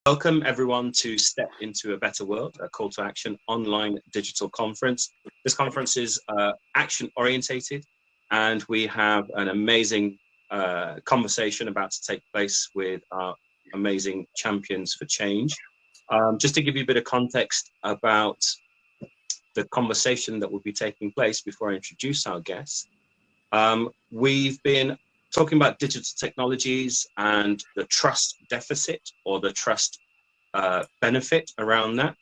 Welcome everyone to Step into a Better World, a call to action online digital conference. This conference is action orientated, and we have an amazing conversation about to take place with our amazing champions for change. Just to give you a bit of context about the conversation that will be taking place before I introduce our guests, we've been talking about digital technologies and the trust deficit or the trust benefit around that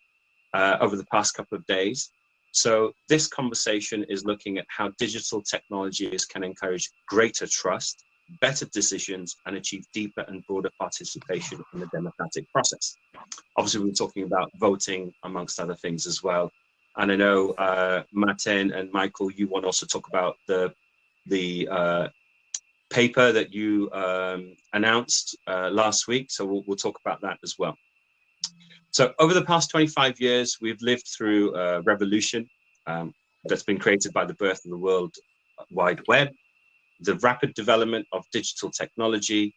over the past couple of days. So this conversation is looking at how digital technologies can encourage greater trust, better decisions, and achieve deeper and broader participation in the democratic process. Obviously, we're talking about voting, amongst other things as well. And I know Martijn and Michael, you want to also talk about the paper that you announced last week, so we'll talk about that as well. So over the past 25 years, we've lived through a revolution that's been created by the birth of the World Wide Web, the rapid development of digital technology,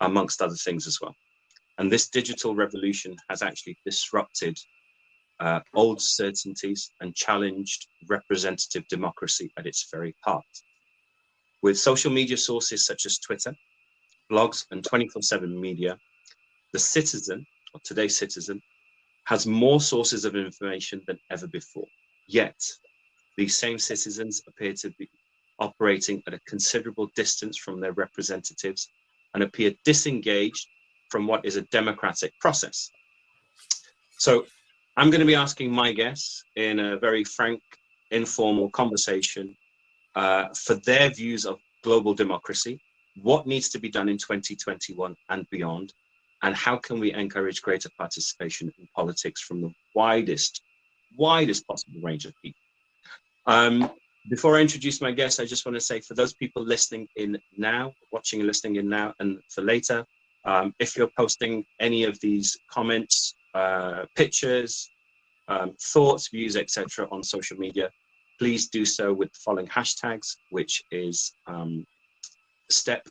amongst other things as well. And this digital revolution has actually disrupted old certainties and challenged representative democracy at its very heart. With social media sources such as Twitter, blogs, and 24/7 media, the citizen, or today's citizen, has more sources of information than ever before. Yet, these same citizens appear to be operating at a considerable distance from their representatives and appear disengaged from what is a democratic process. So, I'm going to be asking my guests in a very frank, informal conversation for their views of global democracy, what needs to be done in 2021 and beyond, and how can we encourage greater participation in politics from the widest possible range of people. Before I introduce my guests, I just want to say for those people listening in now, watching and listening in now, and for later, if you're posting any of these comments, pictures, thoughts, views, etc. on social media, please do so with the following hashtags, which is Step,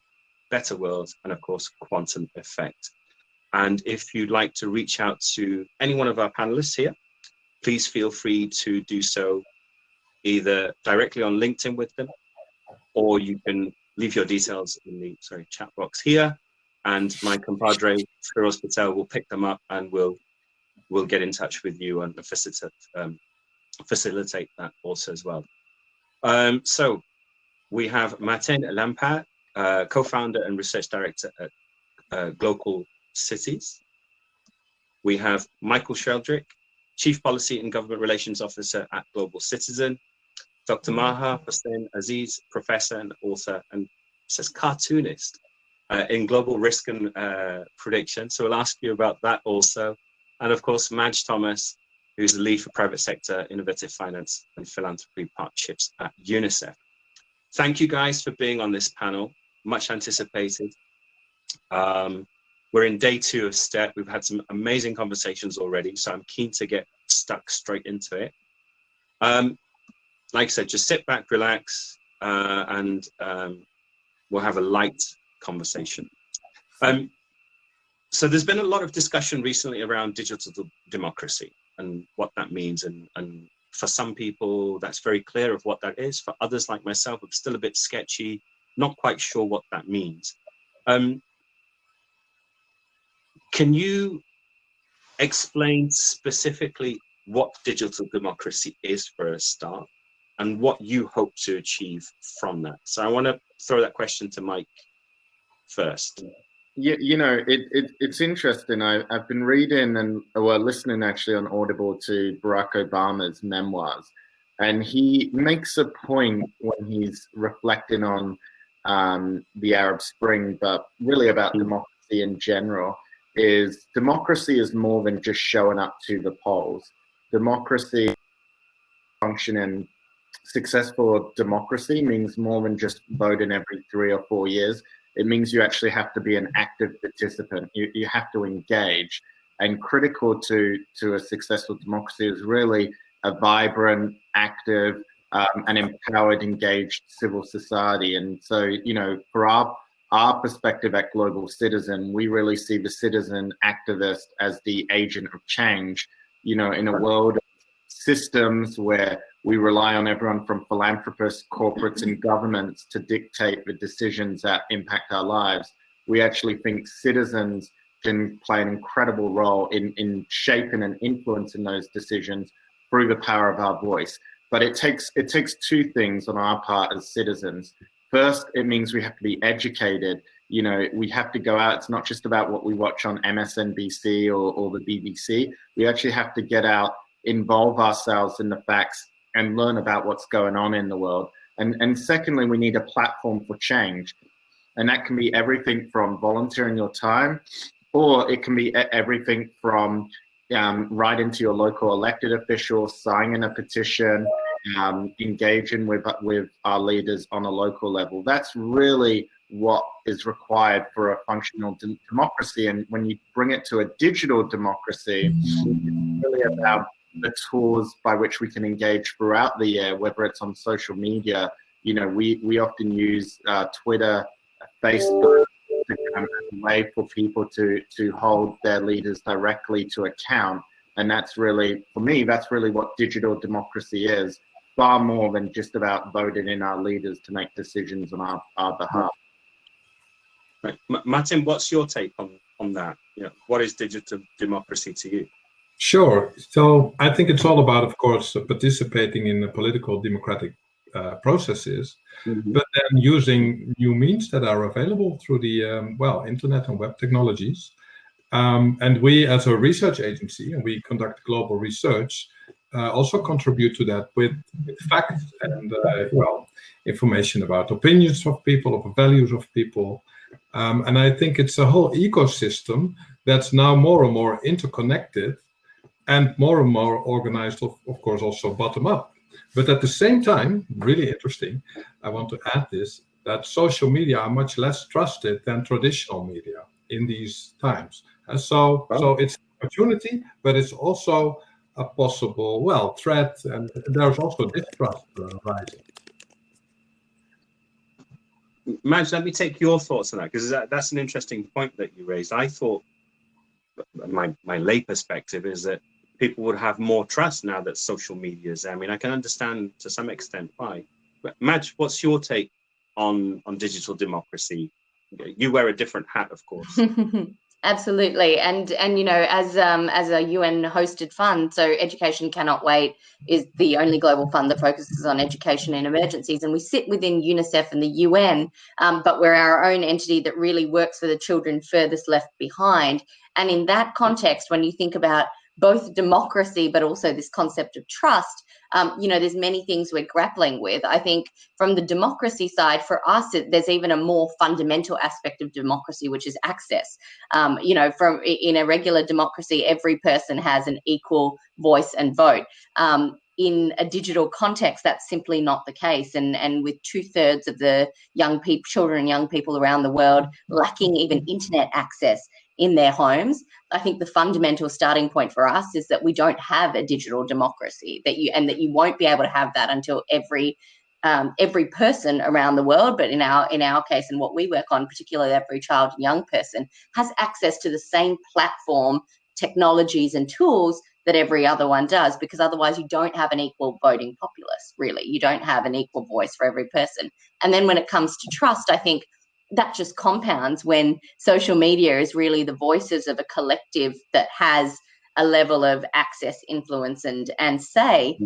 Better World, and of course, Quantum Effect. And if you'd like to reach out to any one of our panelists here, please feel free to do so either directly on LinkedIn with them, or you can leave your details in the chat box here, and my compadre, Firoz Patel, will pick them up and we'll get in touch with you and facilitate that also as well. So we have Martijn Lampert, co-founder and research director at Glocalities. We have Michael Sheldrick, chief policy and government relations officer at Global Citizen. Dr. Maha Hosain Aziz, professor and author, and it says cartoonist in global risk and prediction. So we'll ask you about that also. And of course, Madge Thomas, who's the lead for private sector innovative finance and philanthropy partnerships at UNICEF. Thank you guys for being on this panel, much anticipated. We're in day 2 of STEP. We've had some amazing conversations already, so I'm keen to get stuck straight into it. Like I said, just sit back, relax, and we'll have a light conversation. So there's been a lot of discussion recently around digital democracy and what that means. And for some people, that's very clear of what that is. For others like myself, it's still a bit sketchy, not quite sure what that means. Can you explain specifically what digital democracy is for a start and what you hope to achieve from that? So I want to throw that question to Mike first. Yeah, you know, it's interesting. I've been reading and listening actually on Audible to Barack Obama's memoirs, and he makes a point when he's reflecting on the Arab Spring, but really about democracy in general. Is democracy is more than just showing up to the polls. Democracy, functioning, successful democracy means more than just voting every 3 or 4 years. It means you actually have to be an active participant. You have to engage. And critical to a successful democracy is really a vibrant, active, and empowered, engaged civil society. And so, you know, for our our perspective at Global Citizen, we really see the citizen activist as the agent of change, in a world of systems where we rely on everyone from philanthropists, corporates, and governments to dictate the decisions that impact our lives. We actually think citizens can play an incredible role in shaping and influencing those decisions through the power of our voice. But it takes two things on our part as citizens. First, it means we have to be educated. We have to go out. It's not just about what we watch on MSNBC or the BBC. We actually have to get out, involve ourselves in the facts, and learn about what's going on in the world. And secondly, we need a platform for change. And that can be everything from volunteering your time, or it can be everything from writing to your local elected officials, signing a petition, engaging with our leaders on a local level. That's really what is required for a functional democracy. And when you bring it to a digital democracy, it's really about the tools by which we can engage throughout the year, whether it's on social media. We often use Twitter, Facebook, Instagram as a way for people to hold their leaders directly to account. And that's really, for me, that's really what digital democracy is, far more than just about voting in our leaders to make decisions on our behalf. Right. Martin, what's your take on that? What is digital democracy to you? Sure. So I think it's all about, of course, participating in the political democratic processes, but then using new means that are available through the internet and web technologies. And we, as a research agency, and we conduct global research, also contribute to that with facts and information about opinions of people, of values of people. And I think it's a whole ecosystem that's now more and more interconnected and more organized, of course, also bottom up. But at the same time, really interesting, I want to add this, that social media are much less trusted than traditional media in these times. And so it's an opportunity, but it's also a possible, threat, and there's also distrust rising. Madge, let me take your thoughts on that, because that's an interesting point that you raised. I thought, my lay perspective is that people would have more trust now that social media is there. I mean, I can understand to some extent why. But Madge, what's your take on digital democracy? You wear a different hat, of course. Absolutely, and as a UN hosted fund, so Education Cannot Wait is the only global fund that focuses on education in emergencies, and we sit within UNICEF and the UN, but we're our own entity that really works for the children furthest left behind. And in that context, when you think about both democracy but also this concept of trust, there's many things we're grappling with. I think from the democracy side, for us, there's even a more fundamental aspect of democracy, which is access. In a regular democracy, every person has an equal voice and vote. In a digital context, that's simply not the case. And with 2/3 of the children and young people around the world lacking even internet access in their homes, I think the fundamental starting point for us is that we don't have a digital democracy, that you won't be able to have that until every person around the world, but in our case and what we work on, particularly every child and young person, has access to the same platform, technologies and tools that every other one does, because otherwise you don't have an equal voting populace, really. You don't have an equal voice for every person. And then when it comes to trust, I think that just compounds when social media is really the voices of a collective that has a level of access, influence, and say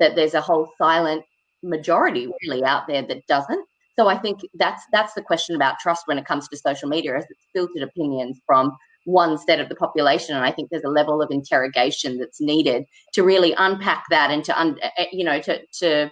that there's a whole silent majority really out there that doesn't. So I think that's the question about trust when it comes to social media, as it's filtered opinions from one set of the population. And I think there's a level of interrogation that's needed to really unpack that and to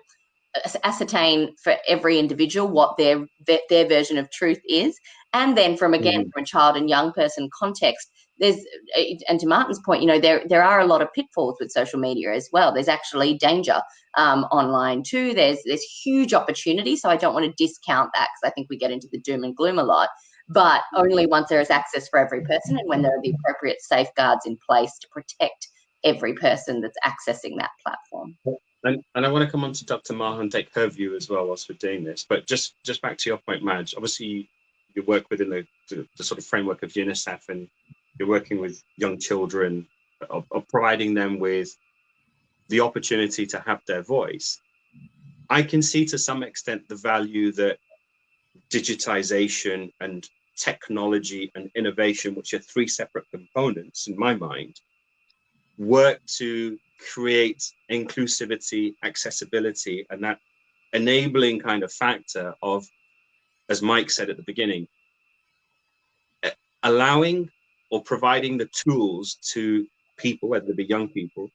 ascertain for every individual what their version of truth is. And then from a child and young person context, and to Martin's point, there are a lot of pitfalls with social media as well. There's actually danger online too. There's huge opportunity. So I don't want to discount that, because I think we get into the doom and gloom a lot, but only once there is access for every person and when there are the appropriate safeguards in place to protect every person that's accessing that platform. And I want to come on to Dr. Maha and take her view as well whilst we're doing this. But just back to your point, Madge, obviously you work within the sort of framework of UNICEF, and you're working with young children, of providing them with the opportunity to have their voice. I can see to some extent the value that digitization and technology and innovation, which are three separate components in my mind, work to create inclusivity, accessibility, and that enabling kind of factor of, as Mike said at the beginning, allowing or providing the tools to people, whether they be young people,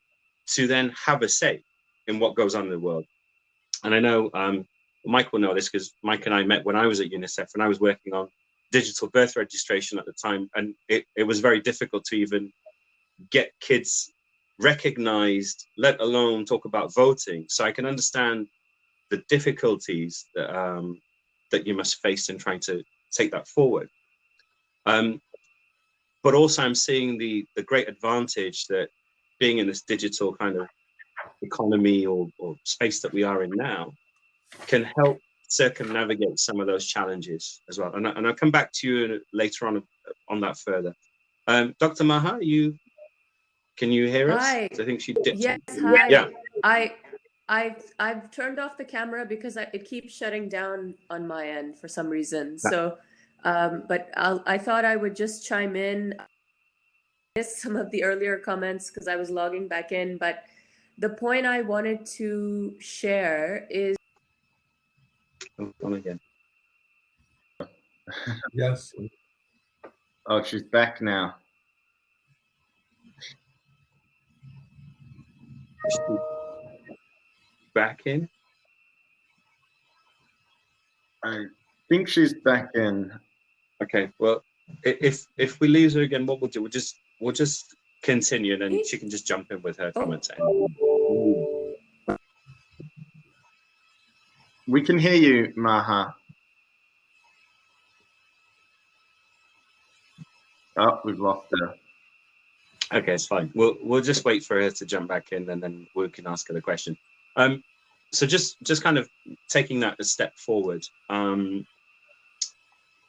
to then have a say in what goes on in the world. And I know Mike will know this, because Mike and I met when I was at UNICEF, and I was working on digital birth registration at the time, and it was very difficult to even get kids recognized, let alone talk about voting. So I can understand the difficulties that that you must face in trying to take that forward. But also I'm seeing the great advantage that being in this digital kind of economy or space that we are in now can help circumnavigate some of those challenges as well. And I'll come back to you later on that further. Dr. Maha, can you hear us? Hi. I think she dipped. Yes, hi. Yeah. I've turned off the camera because it keeps shutting down on my end for some reason. So, but I thought I would just chime in. I missed some of the earlier comments because I was logging back in, but the point I wanted to share is. On again. Yes. Oh, she's back now. Back in? I think she's back in. Okay, well, if we lose her again, what we'll do, we'll just continue, and then she can just jump in with her comments. We can hear you, Maha. Oh, we've lost her. Okay, it's fine. We'll just wait for her to jump back in, and then we can ask her the question. So just kind of taking that a step forward.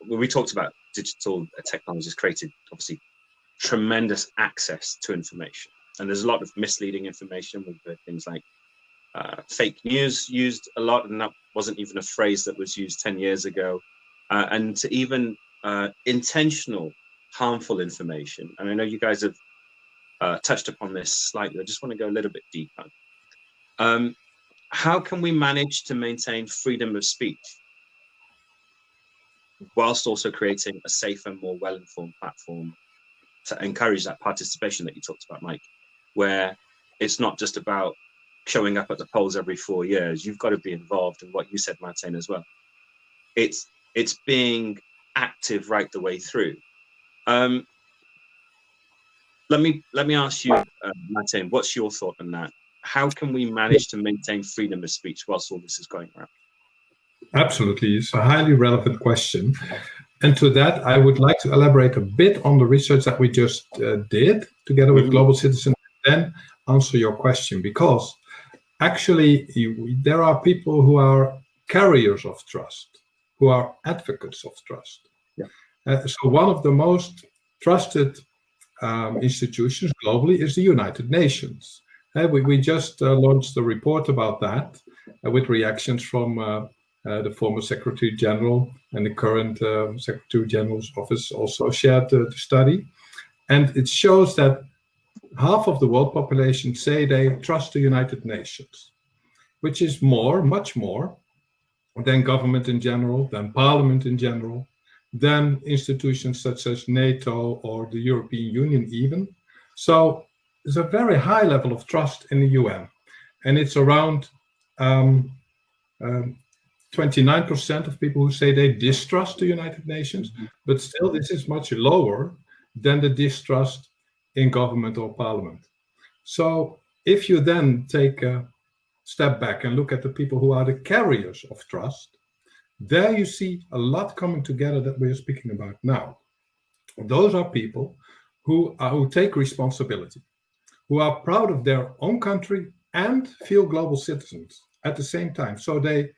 We talked about digital technologies created obviously tremendous access to information, and there's a lot of misleading information with things like fake news used a lot, and that wasn't even a phrase that was used 10 years ago, and to even intentional harmful information. And I know you guys have touched upon this slightly. I just want to go a little bit deeper. How can we manage to maintain freedom of speech whilst also creating a safer, more well-informed platform to encourage that participation that you talked about, Mike, where it's not just about showing up at the polls every 4 years? You've got to be involved in what you said, Martijn, as well. It's being active right the way through. Let me ask you, Martijn, what's your thought on that? How can we manage to maintain freedom of speech whilst all this is going around? Absolutely, it's a highly relevant question. And to that, I would like to elaborate a bit on the research that we just did together with Global Citizen, and then answer your question, because actually there are people who are carriers of trust, who are advocates of trust. Yeah. So one of the most trusted institutions globally is the United Nations. We just launched a report about that with reactions from the former Secretary General, and the current Secretary General's office also shared the study. And it shows that half of the world population say they trust the United Nations, which is much more than government in general, than parliament in general, than institutions such as NATO or the European Union even. So there's a very high level of trust in the UN, and it's around 29% of people who say they distrust the United Nations, but still this is much lower than the distrust in government or parliament. So if you then take a step back and look at the people who are the carriers of trust, there you see a lot coming together that we are speaking about now. Those are people who take responsibility, who are proud of their own country and feel global citizens at the same time. So they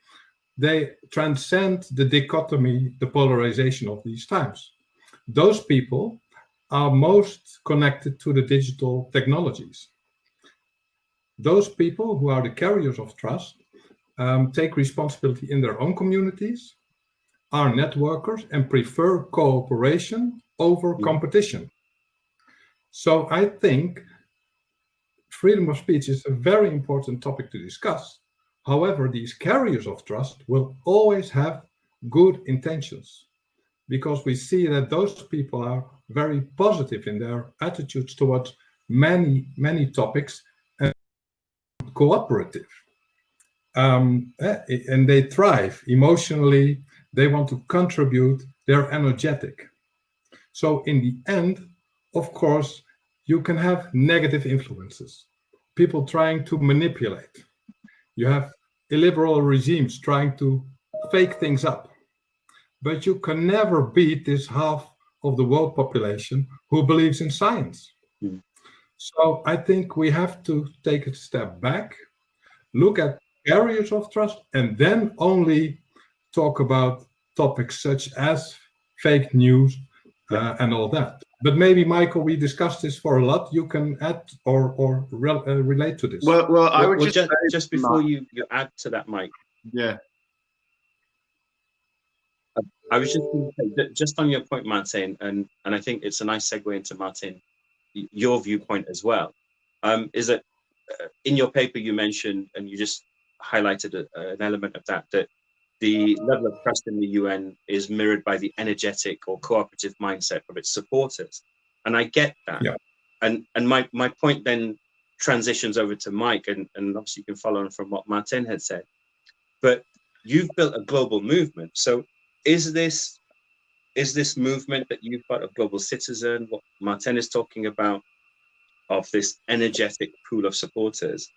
they transcend the dichotomy, the polarization of these times. Those people are most connected to the digital technologies. Those people who are the carriers of trust take responsibility in their own communities, are networkers, and prefer cooperation over competition. So I think freedom of speech is a very important topic to discuss. However, these carriers of trust will always have good intentions, because we see that those people are very positive in their attitudes towards many, many topics, and cooperative. And they thrive emotionally, they want to contribute, they're energetic. So in the end, of course, you can have negative influences, people trying to manipulate. You have illiberal regimes trying to fake things up. But you can never beat this half of the world population who believes in science. So I think we have to take a step back, look at areas of trust, and then only talk about topics such as fake news and all that. But maybe, Michael, we discussed this for a lot. You can add or relate to this. Well, I would just before you add to that, Mike. Yeah. I was just going to say, just on your point, Martijn, and I think it's a nice segue into Martijn, your viewpoint as well, is that in your paper you mentioned, and you just highlighted an element of that the level of trust in the UN is mirrored by the energetic or cooperative mindset of its supporters. And I get that. Yeah. And my point then transitions over to Mike, and obviously you can follow on from what Martijn had said. But you've built a global movement. So is this movement that you've got, a global citizen, what Martijn is talking about, of this energetic pool of supporters,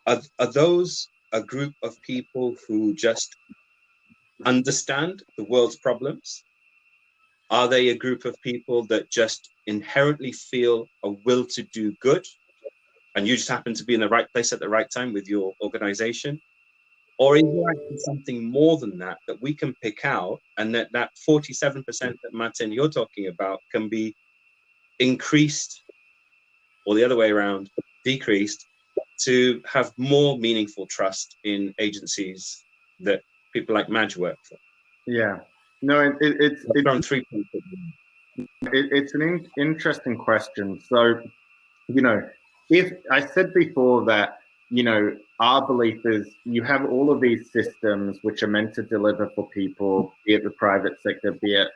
are those a group of people who just understand the world's problems? Are they a group of people that just inherently feel a will to do good, and you just happen to be in the right place at the right time with your organization? Or is there actually something more than that that we can pick out, and that 47% that Martijn you're talking about can be increased, or the other way around, decreased, to have more meaningful trust in agencies that people like Madge work for? Yeah, no, it's from 3 people. It's an interesting question. So, if I said before that, our belief is you have all of these systems which are meant to deliver for people, be it the private sector, be it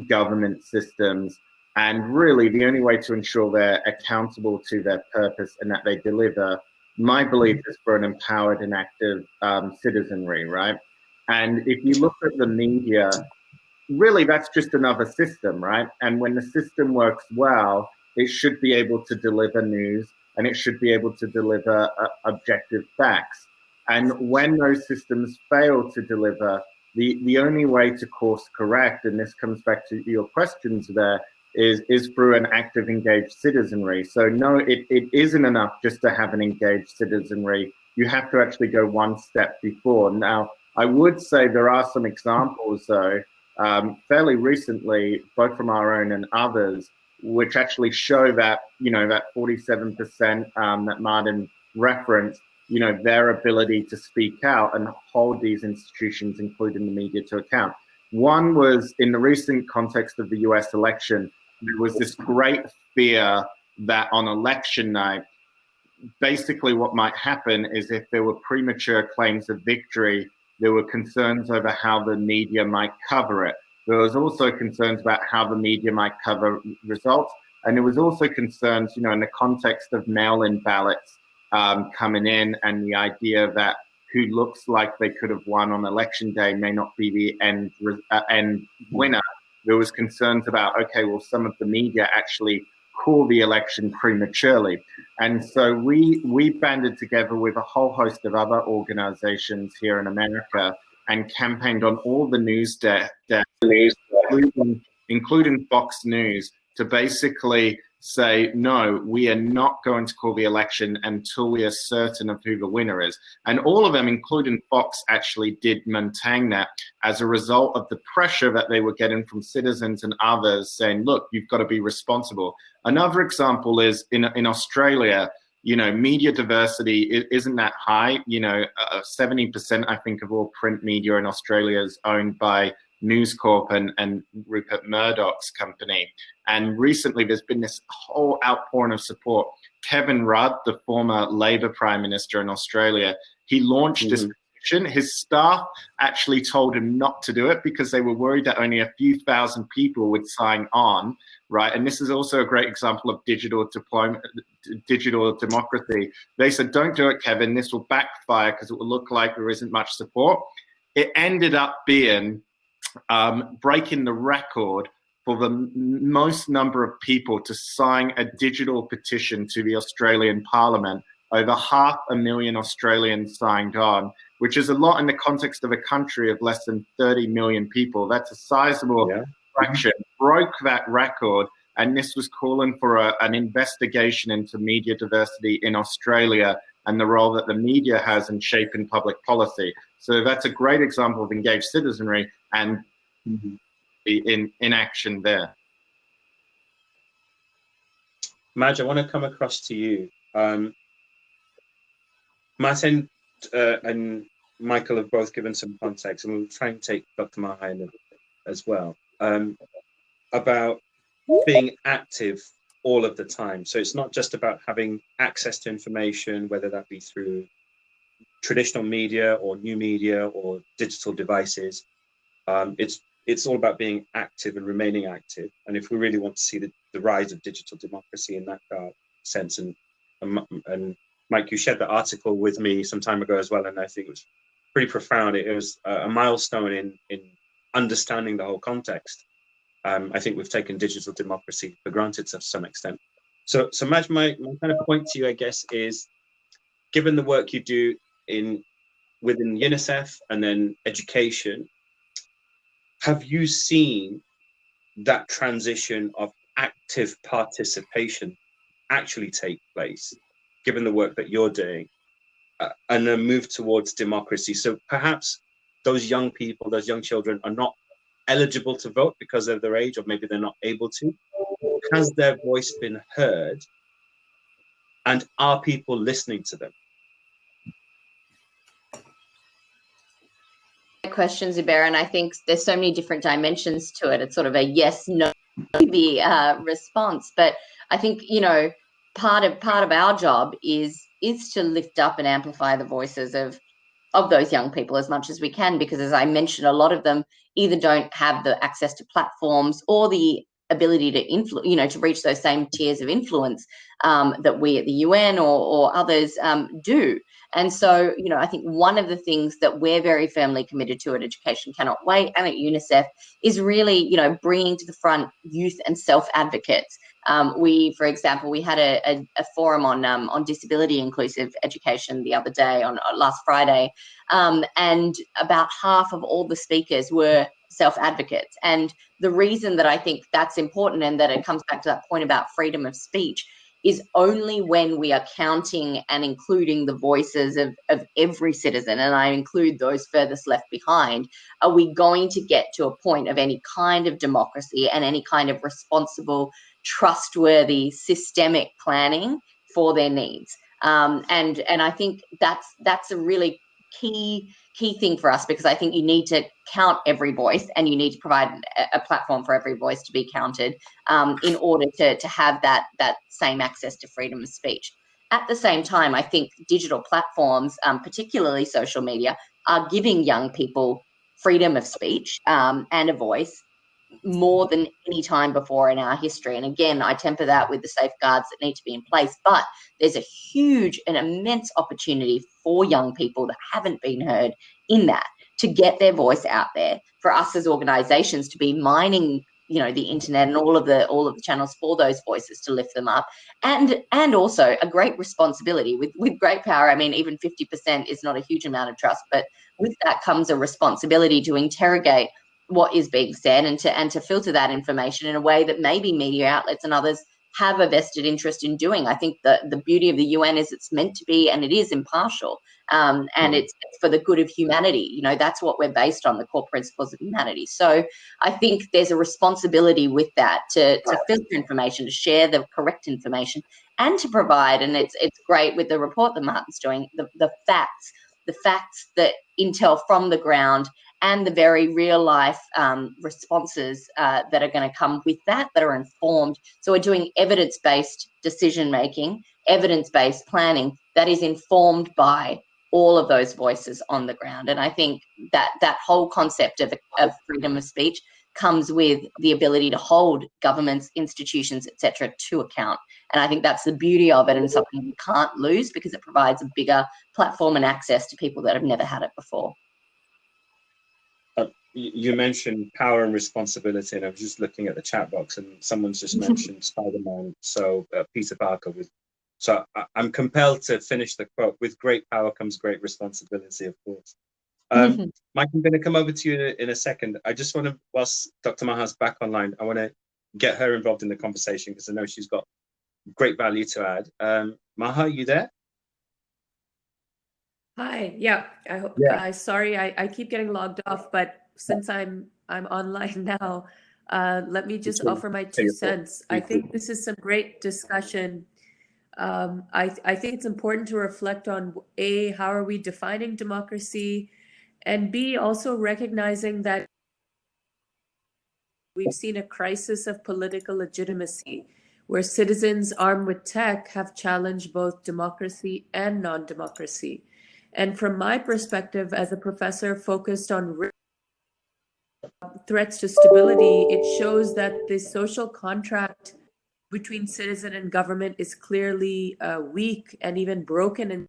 government systems. And really, the only way to ensure they're accountable to their purpose and that they deliver, my belief is for an empowered and active citizenry, right? And if you look at the media, really, that's just another system, right? And when the system works well, it should be able to deliver news, and it should be able to deliver objective facts. And when those systems fail to deliver, the only way to course correct, and this comes back to your questions there, is through an active, engaged citizenry. So no, it isn't enough just to have an engaged citizenry. You have to actually go one step before. Now, I would say there are some examples, though, fairly recently, both from our own and others, which actually show that, that 47% that Martin referenced, their ability to speak out and hold these institutions, including the media, to account. One was in the recent context of the US election. There was this great fear that on election night, basically what might happen is if there were premature claims of victory, there were concerns over how the media might cover it. There was also concerns about how the media might cover results. And there was also concerns, in the context of mail-in ballots coming in, and the idea that who looks like they could have won on election day may not be the end winner. There was concerns about, okay, well, some of the media actually call the election prematurely. And so we banded together with a whole host of other organizations here in America and campaigned on all the news desks, including Fox News, to basically say, no, we are not going to call the election until we are certain of who the winner is. And all of them, including Fox, actually did maintain that as a result of the pressure that they were getting from citizens and others saying, look, you've got to be responsible. Another example is in Australia, you know, media diversity isn't that high. You know, 70%, I think, of all print media in Australia is owned by News Corp and Rupert Murdoch's company. And recently there's been this whole outpouring of support. Kevin Rudd, the former Labor Prime Minister in Australia, he launched this petition. His staff actually told him not to do it because they were worried that only a few thousand people would sign on, right? And this is also a great example of digital democracy. They said, don't do it, Kevin. This will backfire because it will look like there isn't much support. It ended up being breaking the record for the most number of people to sign a digital petition to the Australian Parliament. Over 500,000 Australians signed on, which is a lot in the context of a country of less than 30 million people. That's a sizable fraction. Broke that record, and this was calling for an investigation into media diversity in Australia and the role that the media has in shaping public policy. So that's a great example of engaged citizenry and in action there. Madge, I want to come across to you. Martijn and Michael have both given some context, and we'll try and take Dr. Maha in as well, about being active all of the time. So it's not just about having access to information, whether that be through traditional media or new media or digital devices. It's all about being active and remaining active. And if we really want to see the rise of digital democracy in that sense, and Mike, you shared the article with me some time ago as well, and I think it was pretty profound. It was a milestone in understanding the whole context. I think we've taken digital democracy for granted to some extent. So Madge, my kind of point to you, I guess, is given the work you do within UNICEF and then education, have you seen that transition of active participation actually take place, given the work that you're doing, and a move towards democracy? So perhaps those young people, those young children are not eligible to vote because of their age, or maybe they're not able to. Has their voice been heard? And are people listening to them? Question, Zubair, and I think there's so many different dimensions to it. It's sort of a yes, no, maybe response. But I think, you know, part of our job is to lift up and amplify the voices of those young people as much as we can, because as I mentioned, a lot of them either don't have the access to platforms or the ability to influence, you know, to reach those same tiers of influence that we at the UN or others do. And so, you know, I think one of the things that we're very firmly committed to at Education Cannot Wait and at UNICEF is really, you know, bringing to the front youth and self-advocates. For example, we had a forum on disability inclusive education the other day, on last Friday, and about half of all the speakers were self-advocates. And the reason that I think that's important, and that it comes back to that point about freedom of speech, is only when we are counting and including the voices of every citizen, and I include those furthest left behind, are we going to get to a point of any kind of democracy and any kind of responsible, trustworthy, systemic planning for their needs. And I think that's a really key thing for us, because I think you need to count every voice, and you need to provide a platform for every voice to be counted in order to have that same access to freedom of speech. At the same time, I think digital platforms, particularly social media, are giving young people freedom of speech and a voice more than any time before in our history. And again, I temper that with the safeguards that need to be in place, but there's a huge and immense opportunity for young people that haven't been heard in that, to get their voice out there, for us as organizations to be mining, you know, the internet and all of the channels for those voices, to lift them up, and also a great responsibility with great power. I mean, even 50% is not a huge amount of trust, but with that comes a responsibility to interrogate what is being said and to filter that information in a way that maybe media outlets and others have a vested interest in doing. I think the beauty of the UN is it's meant to be, and it is impartial, and it's for the good of humanity. You know, that's what we're based on, the core principles of humanity. So I think there's a responsibility with that to filter information, to share the correct information, and to provide, and it's great with the report that Martin's doing, the facts that intel from the ground, and the very real life responses that are going to come with that are informed. So we're doing evidence-based decision making, evidence-based planning that is informed by all of those voices on the ground. And I think that whole concept of freedom of speech comes with the ability to hold governments, institutions, etc., to account. And I think that's the beauty of it, and something you can't lose, because it provides a bigger platform and access to people that have never had it before. You mentioned power and responsibility, and I was just looking at the chat box, and someone's just mentioned Spider-Man. So Peter Parker so I'm compelled to finish the quote: "With great power comes great responsibility," of course. Mike, I'm going to come over to you in a second. I just want to, whilst Dr. Maha's back online, I want to get her involved in the conversation, because I know she's got great value to add. Maha, you there? Hi. Yeah. I hope. Sorry, I keep getting logged off, but since I'm online now, let me just offer my 2 cents. I think this is some great discussion. I think it's important to reflect on A, how are we defining democracy, and B, also recognizing that we've seen a crisis of political legitimacy, where citizens armed with tech have challenged both democracy and non-democracy. And from my perspective as a professor focused on threats to stability, it shows that the social contract between citizen and government is clearly weak and even broken in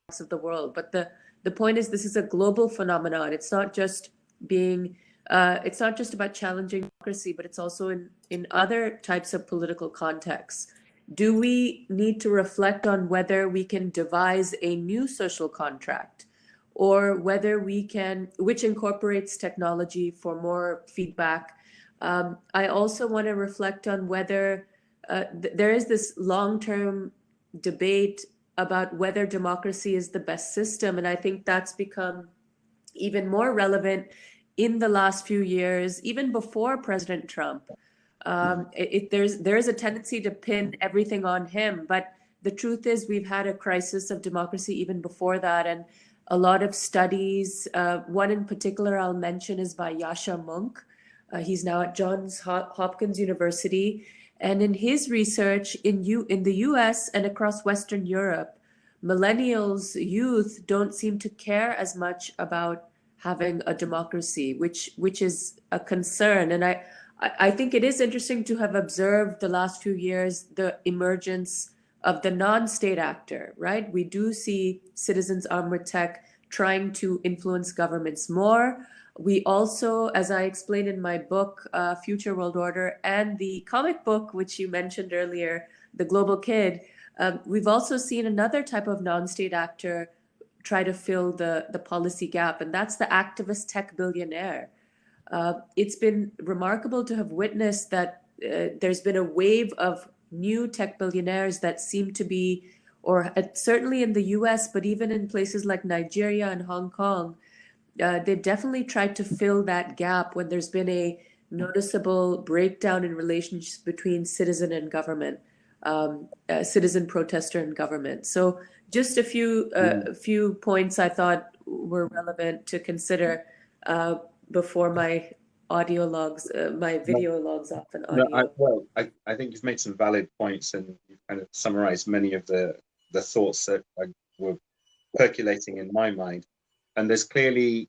parts of the world. But the point is, this is a global phenomenon. It's not just it's not just about challenging democracy, but it's also in other types of political contexts. Do we need to reflect on whether we can devise a new social contract, or whether we can, which incorporates technology for more feedback? I also want to reflect on whether there is this long-term debate about whether democracy is the best system. And I think that's become even more relevant in the last few years, even before President Trump. There's a tendency to pin everything on him, but the truth is we've had a crisis of democracy even before that, and a lot of studies, one in particular I'll mention is by Yasha Monk. He's now at Johns Hopkins University, and in his research in the US and across Western Europe, millennials, youth don't seem to care as much about having a democracy, which is a concern. And I think it is interesting to have observed the last few years the emergence of the non-state actor, right? We do see citizens armed with tech trying to influence governments more. We also, as I explained in my book, Future World Order, and the comic book, which you mentioned earlier, The Global Kid, we've also seen another type of non-state actor try to fill the policy gap, and that's the activist tech billionaire. It's been remarkable to have witnessed that there's been a wave of new tech billionaires that seem to be, or certainly in the US, but even in places like Nigeria and Hong Kong, they've definitely tried to fill that gap when there's been a noticeable breakdown in relationships between citizen and government, citizen protester and government. So just a few points I thought were relevant to consider before my audio logs, my video logs off and audio. I think you've made some valid points, and you've kind of summarized many of the thoughts that were percolating in my mind. And there's clearly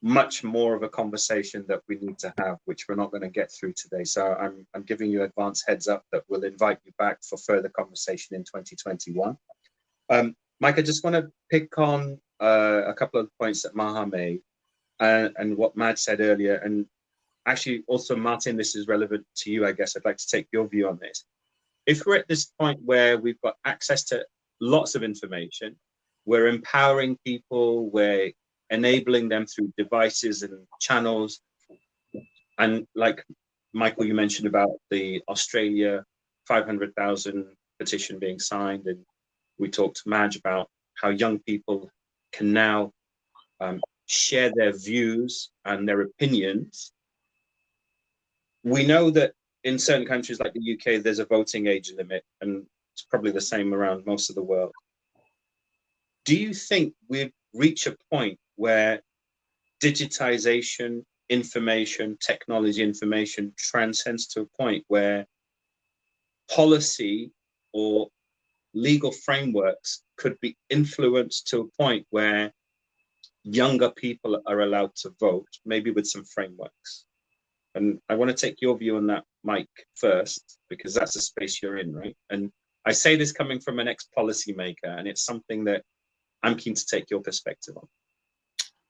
much more of a conversation that we need to have, which we're not going to get through today. So I'm giving you advance heads up that we'll invite you back for further conversation in 2021. Mike, I just want to pick on a couple of points that Maha made and what Madge said earlier. And actually also, Martin, this is relevant to you, I guess. I'd like to take your view on this. If we're at this point where we've got access to lots of information, we're empowering people, we're enabling them through devices and channels. And like Michael, you mentioned about the Australia 500,000 petition being signed, and we talked to Madge about how young people can now share their views and their opinions. We know that in certain countries like the UK, there's a voting age limit, and it's probably the same around most of the world. Do you think we've reached a point where digitization, information, technology information transcends to a point where policy or legal frameworks could be influenced to a point where younger people are allowed to vote, maybe with some frameworks? And I want to take your view on that, Mike, first, because that's the space you're in, right? And I say this coming from an ex-policymaker, and it's something that I'm keen to take your perspective on.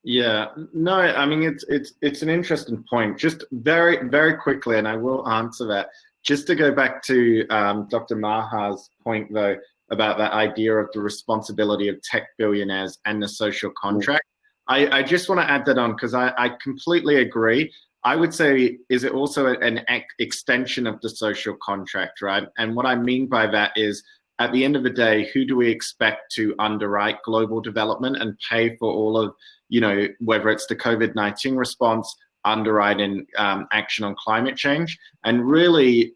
Yeah, no, I mean, it's an interesting point. Just very quickly, and I will answer that. Just to go back to Dr. Maha's point, though, about that idea of the responsibility of tech billionaires and the social contract. I just want to add that on, because I completely agree. I would say, is it also an extension of the social contract, right? And what I mean by that is, at the end of the day, who do we expect to underwrite global development and pay for all of, you know, whether it's the COVID-19 response, underwriting action on climate change? And really,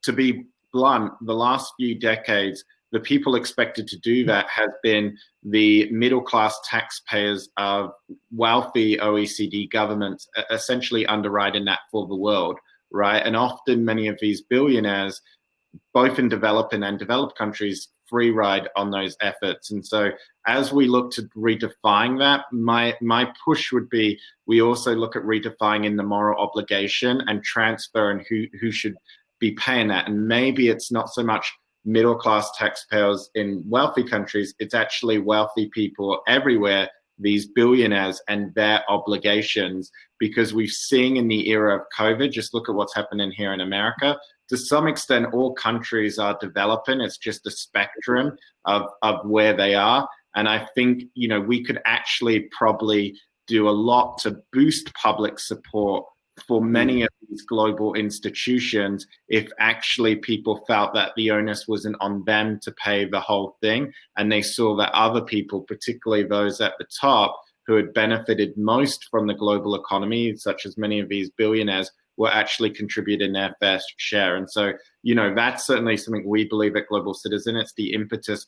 to be blunt, the last few decades, the people expected to do that has been the middle-class taxpayers of wealthy OECD governments, essentially underwriting that for the world, right? And often many of these billionaires, both in developing and developed countries, free ride on those efforts. And so as we look to redefine that, my push would be, we also look at redefining the moral obligation and transferring who should be paying that. And maybe it's not so much middle-class taxpayers in wealthy countries, it's actually wealthy people everywhere, these billionaires and their obligations, because we've seen in the era of COVID, just look at what's happening here in America. To some extent, all countries are developing. It's just a spectrum of where they are. And I think, you know, we could actually probably do a lot to boost public support for many of these global institutions if actually people felt that the onus wasn't on them to pay the whole thing, and they saw that other people, particularly those at the top who had benefited most from the global economy, such as many of these billionaires, were actually contributing their fair share. And so, you know, that's certainly something we believe at Global Citizen. It's the impetus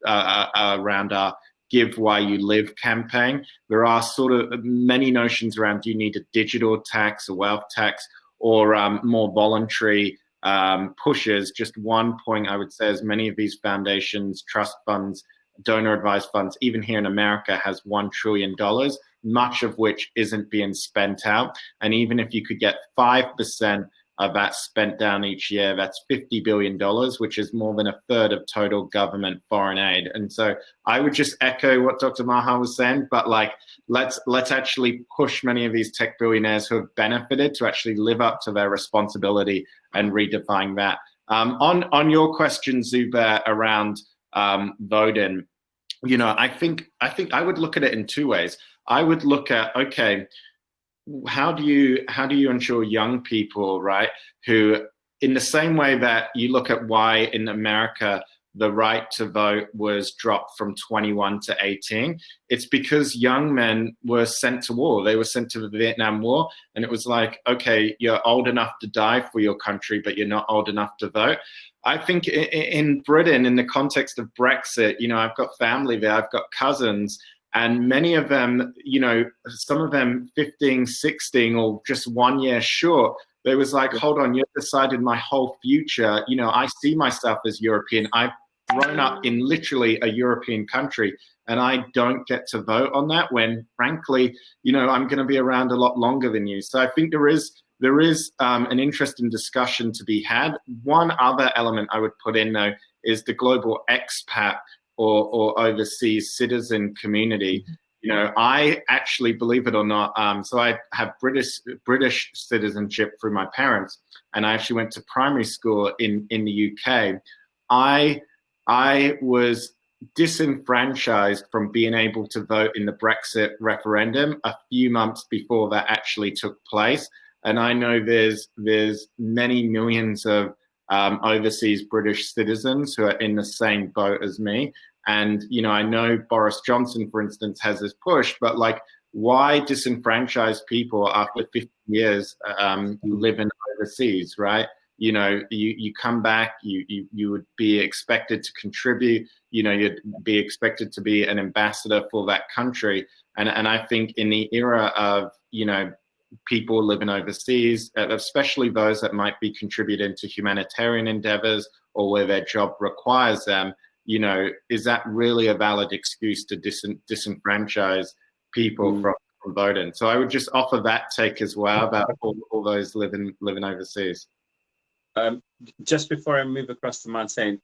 around our Give While You Live campaign. There are sort of many notions around, do you need a digital tax, a wealth tax, or more voluntary pushes. Just one point I would say is many of these foundations, trust funds, donor advised funds, even here in America, has $1 trillion, much of which isn't being spent out. And even if you could get 5% of that spent down each year, that's $50 billion, which is more than a third of total government foreign aid. And so I would just echo what Dr. Maha was saying, but like, let's actually push many of these tech billionaires who have benefited to actually live up to their responsibility and redefine that. On your question, Zubair, around voting, you know, I think I would look at it in two ways. I would look at, okay, how do you ensure young people, right, who, in the same way that you look at why in America the right to vote was dropped from 21 to 18, it's because young men were sent to war. They were sent to the Vietnam War, and it was like, okay, you're old enough to die for your country, but you're not old enough to vote. I think in Britain, in the context of Brexit, you know, I've got family there, I've got cousins, and many of them, you know, some of them 15, 16, or just 1 year short, they was like, hold on, you've decided my whole future. You know, I see myself as European. I've grown up in literally a European country, and I don't get to vote on that when, frankly, you know, I'm going to be around a lot longer than you. So I think there is an interesting discussion to be had. One other element I would put in, though, is the global expat or overseas citizen community. You know, I actually, believe it or not, so I have British citizenship through my parents, and I actually went to primary school in the UK. I was disenfranchised from being able to vote in the Brexit referendum a few months before that actually took place. And I know there's many millions of overseas British citizens who are in the same boat as me. And, you know, I know Boris Johnson, for instance, has this push, but like, why disenfranchise people after 50 years living overseas, right? You know, you come back, you would be expected to contribute, you know, you'd be expected to be an ambassador for that country. And I think in the era of, you know, people living overseas, especially those that might be contributing to humanitarian endeavors or where their job requires them, you know, is that really a valid excuse to disenfranchise people from voting? So I would just offer that take as well about all those living overseas. Just before I move across to Martijn,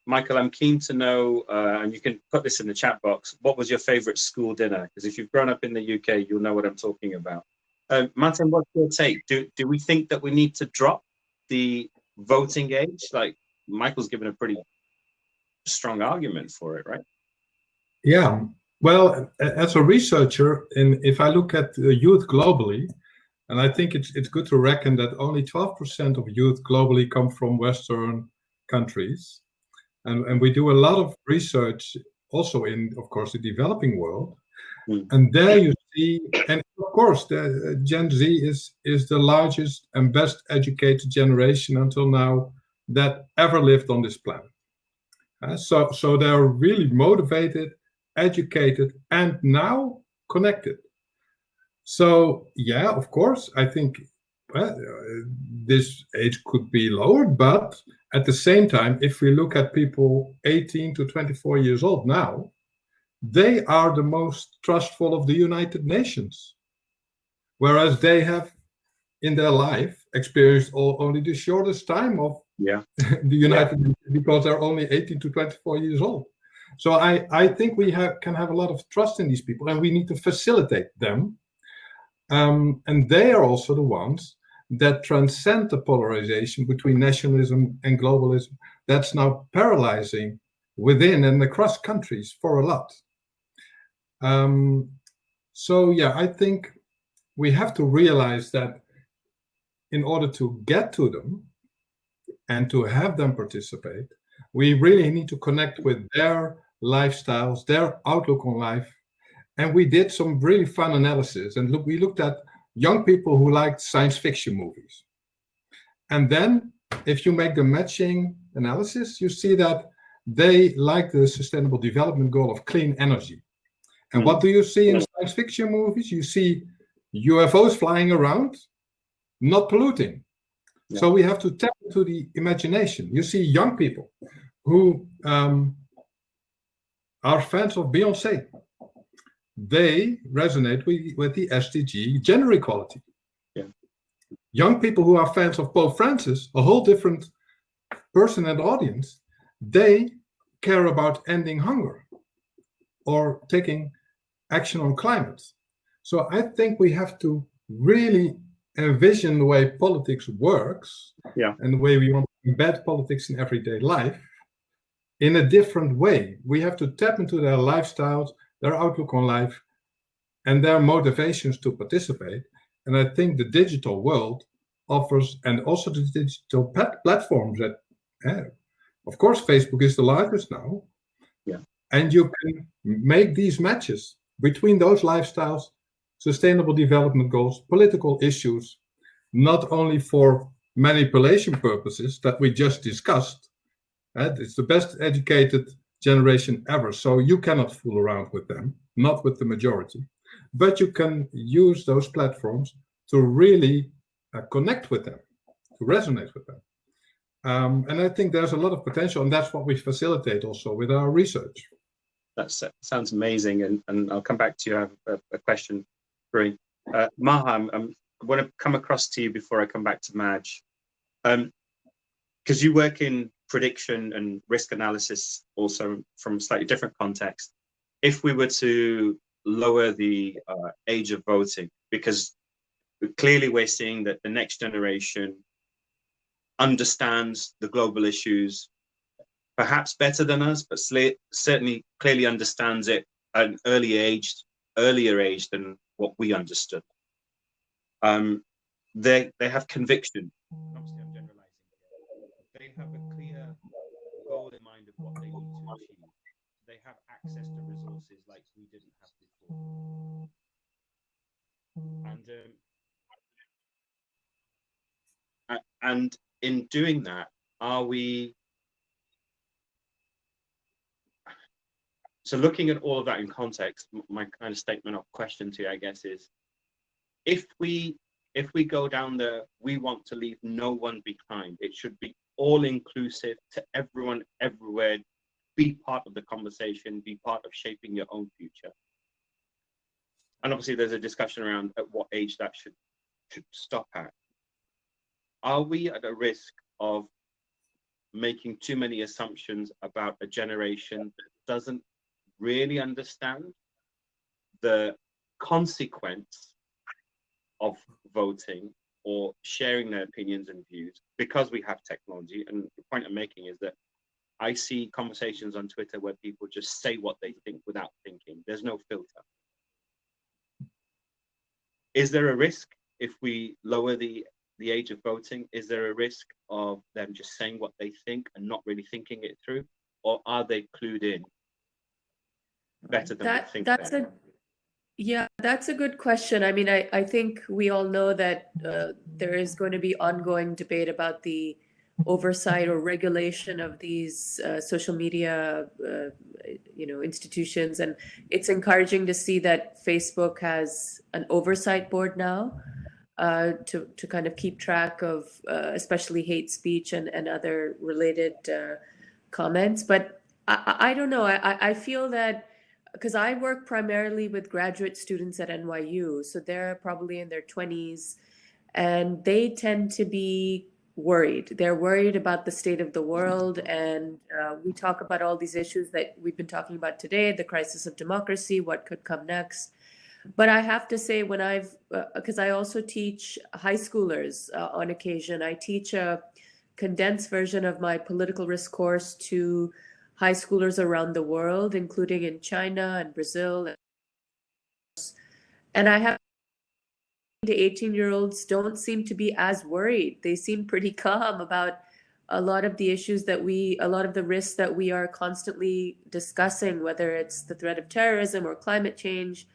Michael, I'm keen to know, and you can put this in the chat box, what was your favorite school dinner? Because if you've grown up in the UK, you'll know what I'm talking about. Martijn, what's your take? Do we think that we need to drop the voting age? Like, Michael's given a pretty strong argument for it, right? Yeah. Well, as a researcher, and if I look at youth globally, and I think it's good to reckon that only 12% of youth globally come from Western countries. And we do a lot of research also in, of course, the developing world. And there you see, and of course, the Gen Z is the largest and best educated generation until now that ever lived on this planet. So they're really motivated, educated, and now connected. So yeah, of course, I think this age could be lowered, but at the same time, if we look at people 18 to 24 years old now, they are the most trustful of the United Nations, whereas they have in their life experienced only the shortest time of the United Nations because they're only 18 to 24 years old. So I think we can have a lot of trust in these people, and we need to facilitate them. And they are also the ones that transcend the polarization between nationalism and globalism that's now paralyzing within and across countries for a lot. So yeah, I think we have to realize that in order to get to them and to have them participate, we really need to connect with their lifestyles, their outlook on life. And we did some really fun analysis. And we looked at young people who liked science fiction movies. And then if you make the matching analysis, you see that they like the Sustainable Development Goal of clean energy. And what do you see in science fiction movies? You see UFOs flying around, not polluting. Yeah. So we have to tap into the imagination. You see young people who are fans of Beyoncé. They resonate with the SDG gender equality. Yeah. Young people who are fans of Pope Francis, a whole different person and audience, they care about ending hunger or taking action on climate. So I think we have to really envision the way politics works and the way we want to embed politics in everyday life in a different way. We have to tap into their lifestyles, their outlook on life, and their motivations to participate. And I think the digital world offers, and also the digital platforms that, of course, Facebook is the largest now. Yeah. And you can make these matches between those lifestyles, sustainable development goals, political issues, not only for manipulation purposes that we just discussed. It's the best educated generation ever, so you cannot fool around with them, not with the majority, but you can use those platforms to really connect with them, to resonate with them. And I think there's a lot of potential, and that's what we facilitate also with our research. That sounds amazing, and I'll come back to you. I have a question for you. Maha, I want to come across to you before I come back to Madge. Because you work in prediction and risk analysis also from a slightly different context. If we were to lower the age of voting, because clearly we're seeing that the next generation understands the global issues perhaps better than us, but certainly clearly understands it at an earlier age than what we understood. They have conviction. Obviously, I'm generalizing. what they need to achieve. They have access to resources like we didn't have before. And in doing that, are we... So looking at all of that in context, my kind of statement of question to you, I guess, is if we go down the we want to leave no one behind, it should be all inclusive to everyone, everywhere, be part of the conversation, be part of shaping your own future. And obviously there's a discussion around at what age that should stop at. Are we at a risk of making too many assumptions about a generation that doesn't really understand the consequence of voting or sharing their opinions and views because we have technology? And the point I'm making is that I see conversations on Twitter where people just say what they think without thinking. There's no filter. Is there a risk if we lower the age of voting? Is there a risk of them just saying what they think and not really thinking it through? Or are they clued in better than we think? Yeah, that's a good question. I mean, I think we all know that there is going to be ongoing debate about the oversight or regulation of these social media, institutions, and it's encouraging to see that Facebook has an oversight board now to kind of keep track of especially hate speech and other related comments. But I don't know. I feel that, because I work primarily with graduate students at NYU, so they're probably in their 20s, and they tend to be worried. They're worried about the state of the world, and we talk about all these issues that we've been talking about today, the crisis of democracy, what could come next. But I have to say, when because I also teach high schoolers on occasion, I teach a condensed version of my political risk course to high schoolers around the world, including in China and Brazil. And I have to 18-year-olds don't seem to be as worried. They seem pretty calm about a lot of the issues a lot of the risks that we are constantly discussing, whether it's the threat of terrorism or climate change.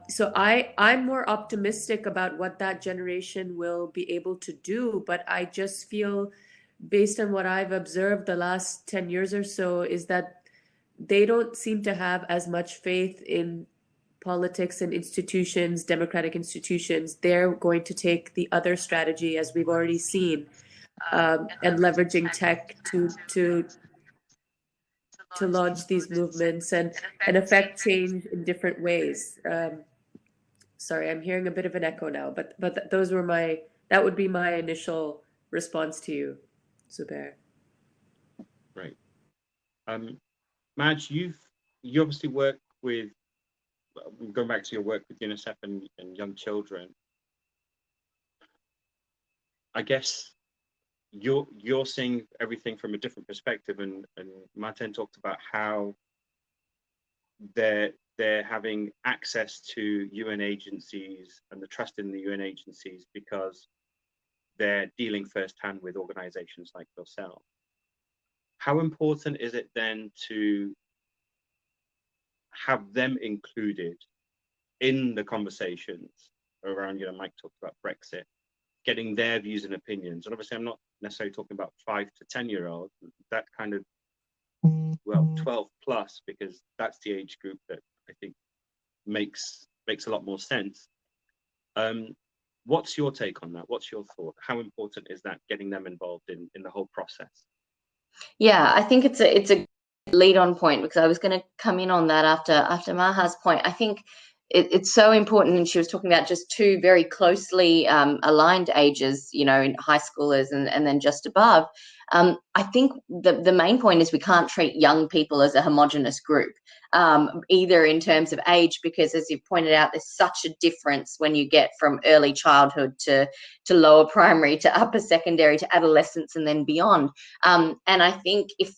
So I'm more optimistic about what that generation will be able to do, but I just feel, based on what I've observed the last 10 years or so, is that they don't seem to have as much faith in politics and institutions, democratic institutions. They're going to take the other strategy, as we've already seen, and leveraging tech to launch these movements and affect change in different ways. Sorry, I'm hearing a bit of an echo now, but that would be my initial response to you, Zubair. Great. Madge, you obviously work with, going back to your work with UNICEF and young children. I guess you're seeing everything from a different perspective, and Martijn talked about how they're having access to UN agencies and the trust in the UN agencies because they're dealing firsthand with organizations like yourself. How important is it then to have them included in the conversations around, Mike talked about Brexit, getting their views and opinions? And obviously I'm not necessarily talking about 5 to 10-year-olds, that kind of, 12 plus, because that's the age group that I think makes a lot more sense. What's your take on that? What's your thought? How important is that, getting them involved in the whole process? Yeah, I think it's a lead on point, because I was going to come in on that after Maha's point. I think it's so important, and she was talking about just two very closely aligned ages, in high schoolers and then just above. I think the main point is we can't treat young people as a homogenous group, either in terms of age, because as you've pointed out, there's such a difference when you get from early childhood to lower primary to upper secondary to adolescence and then beyond. And I think if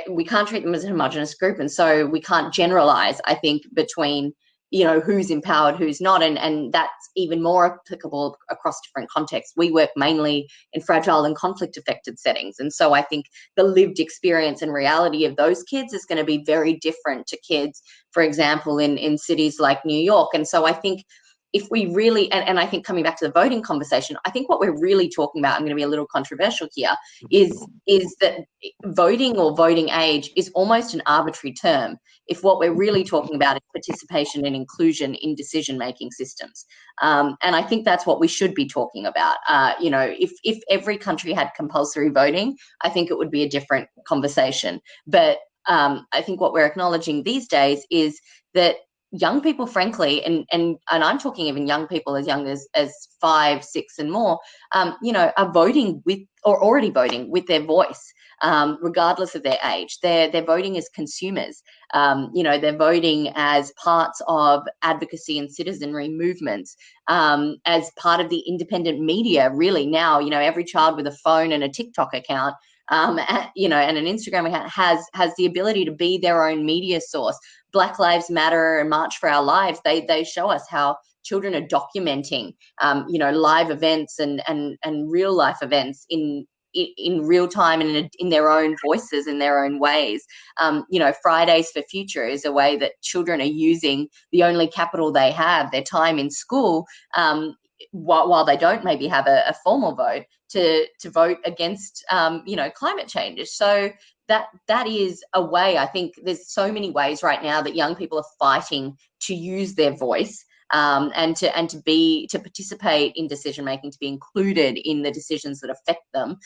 we can't treat them as a homogenous group, and so we can't generalize, I think, between you know, who's empowered, who's not, and that's even more applicable across different contexts. We work mainly in fragile and conflict affected settings, and so I think the lived experience and reality of those kids is going to be very different to kids, for example, in cities like New York. And so I think if we really, and I think coming back to the voting conversation, I think what we're really talking about, I'm going to be a little controversial here, is that voting or voting age is almost an arbitrary term if what we're really talking about is participation and inclusion in decision-making systems. And I think that's what we should be talking about. You know, if every country had compulsory voting, I think it would be a different conversation. But I think what we're acknowledging these days is that young people, frankly, and I'm talking even young people as young as 5, 6 and more, you know, are voting with, or already voting with their voice, regardless of their age. They're voting as consumers. You know, they're voting as parts of advocacy and citizenry movements, as part of the independent media. Really now, you know, every child with a phone and a TikTok account, you know, and an Instagram account has the ability to be their own media source. Black Lives Matter and March for Our Lives, they show us how children are documenting, you know, live events and real life events in real time and in their own voices, in their own ways. You know, Fridays for Future is a way that children are using the only capital they have, their time in school, while they don't maybe have a formal vote, to vote against, you know, climate change. So that is a way. I think there's so many ways right now that young people are fighting to use their voice, and to participate in decision making, to be included in the decisions that affect them.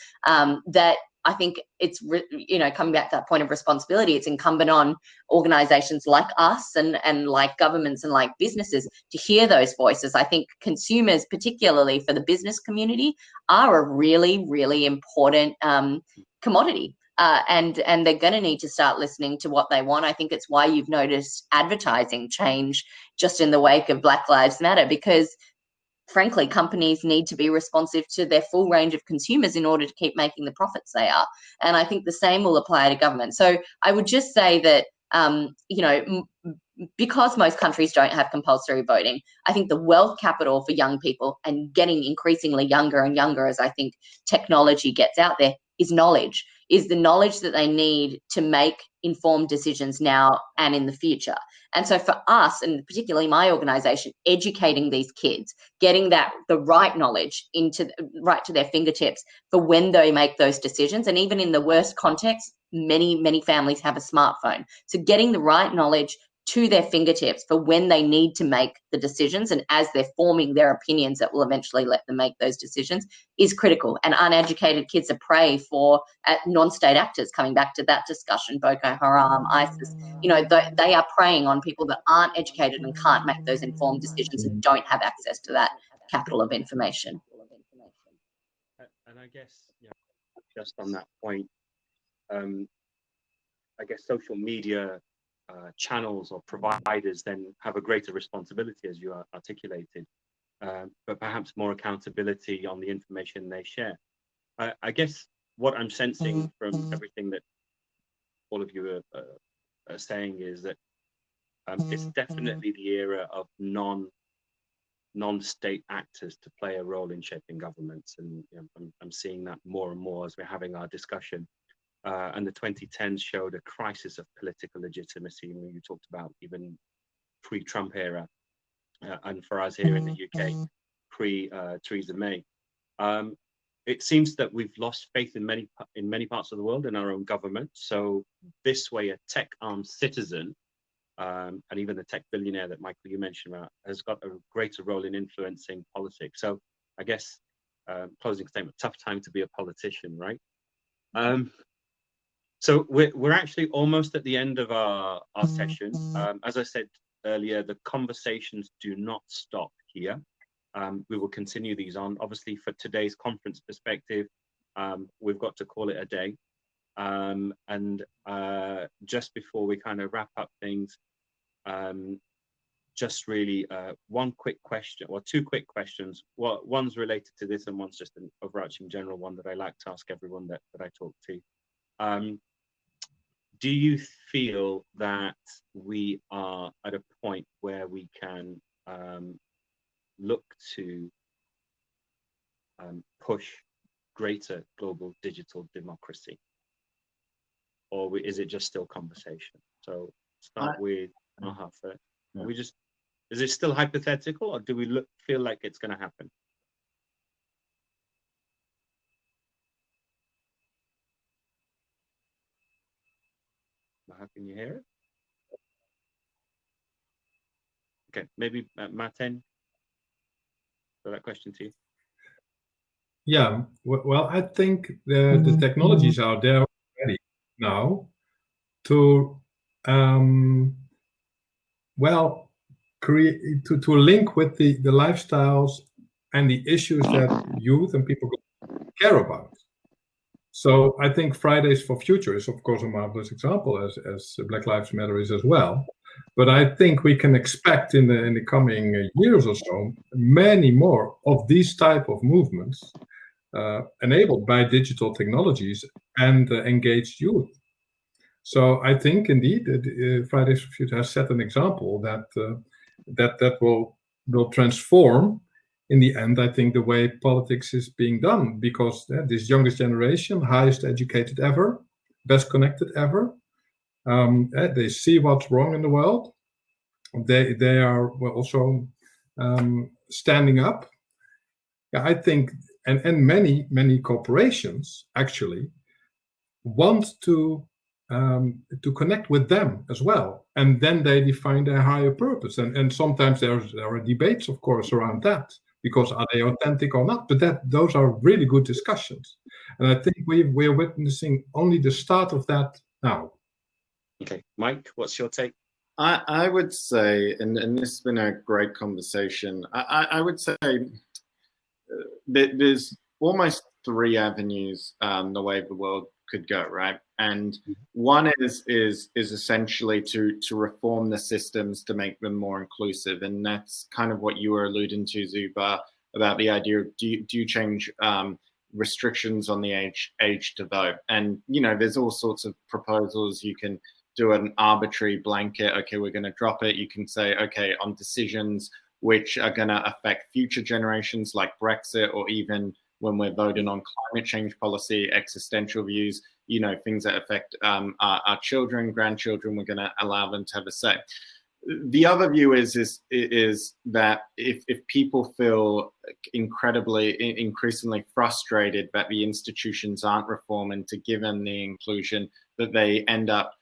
That I think it's, you know, coming back to that point of responsibility, it's incumbent on organizations like us and like governments and like businesses to hear those voices. I think consumers, particularly for the business community, are a really, really important commodity. And they're going to need to start listening to what they want. I think it's why you've noticed advertising change just in the wake of Black Lives Matter, because frankly, companies need to be responsive to their full range of consumers in order to keep making the profits they are. And I think the same will apply to government. So I would just say that, you know, because most countries don't have compulsory voting, I think the wealth capital for young people, and getting increasingly younger and younger as I think technology gets out there, is knowledge, is the knowledge that they need to make informed decisions now and in the future. And so for us, and particularly my organization, educating these kids, getting the right knowledge right to their fingertips for when they make those decisions. And even in the worst context, many families have a smartphone. So getting the right knowledge to their fingertips for when they need to make the decisions, and as they're forming their opinions that will eventually let them make those decisions, is critical. And uneducated kids are prey for non-state actors, coming back to that discussion, Boko Haram, ISIS, you know, they are preying on people that aren't educated and can't make those informed decisions and don't have access to that capital of information. And I guess, yeah, just on that point, I guess social media channels or providers then have a greater responsibility, as you articulated, but perhaps more accountability on the information they share. I guess what I'm sensing from everything that all of you are saying is that it's definitely the era of non-state actors to play a role in shaping governments, and you know, I'm seeing that more and more as we're having our discussion. And the 2010s showed a crisis of political legitimacy. You talked about even pre-Trump era, and for us here in the UK, pre-Theresa May. It seems that we've lost faith in many parts of the world in our own government. So this way, a tech-armed citizen, and even the tech billionaire that Michael you mentioned about, has got a greater role in influencing politics. So I guess closing statement: tough time to be a politician, right? So we're actually almost at the end of our session. As I said earlier, the conversations do not stop here. We will continue these on. Obviously, for today's conference perspective, we've got to call it a day. And just before we kind of wrap up things, just really one quick question, or two quick questions. Well, one's related to this and one's just an overarching general one that I like to ask everyone that I talk to. Do you feel that we are at a point where we to push greater global digital democracy? Or is it just still conversation? So start with Maha first. Is it still hypothetical, or do we feel like it's going to happen? Maha, can you hear it? Okay, maybe Martijn, for that question to you. Yeah, well, I think the technologies are there already now to well, create to link with the lifestyles and the issues that youth and people care about. So I think Fridays for Future is, of course, a marvelous example, as Black Lives Matter is as well. But I think we can expect in the coming years or so many more of these type of movements enabled by digital technologies and engaged youth. So I think indeed Fridays for Future has set an example that that will transform in the end, I think, the way politics is being done, because this youngest generation, highest educated ever, best connected ever, they see what's wrong in the world. They are also standing up. Yeah, I think, and many corporations actually want to connect with them as well, and then they define their higher purpose. And sometimes there are debates, of course, around that, because are they authentic or not? But those are really good discussions, and I think we're witnessing only the start of that now. Okay, Mike, what's your take? I would say, and this has been a great conversation. I would say there's almost three avenues the way the world could go, right? And one is essentially to reform the systems to make them more inclusive, and that's kind of what you were alluding to, Zuba, about the idea of do you change restrictions on the age to vote? And there's all sorts of proposals. You can do an arbitrary blanket. Okay, we're going to drop it. You can say, okay, on decisions which are going to affect future generations, like Brexit, or even when we're voting on climate change policy, existential views, things that affect our children, grandchildren, we're going to allow them to have a say. The other view is that if people feel increasingly frustrated that the institutions aren't reforming to give them the inclusion, that they end up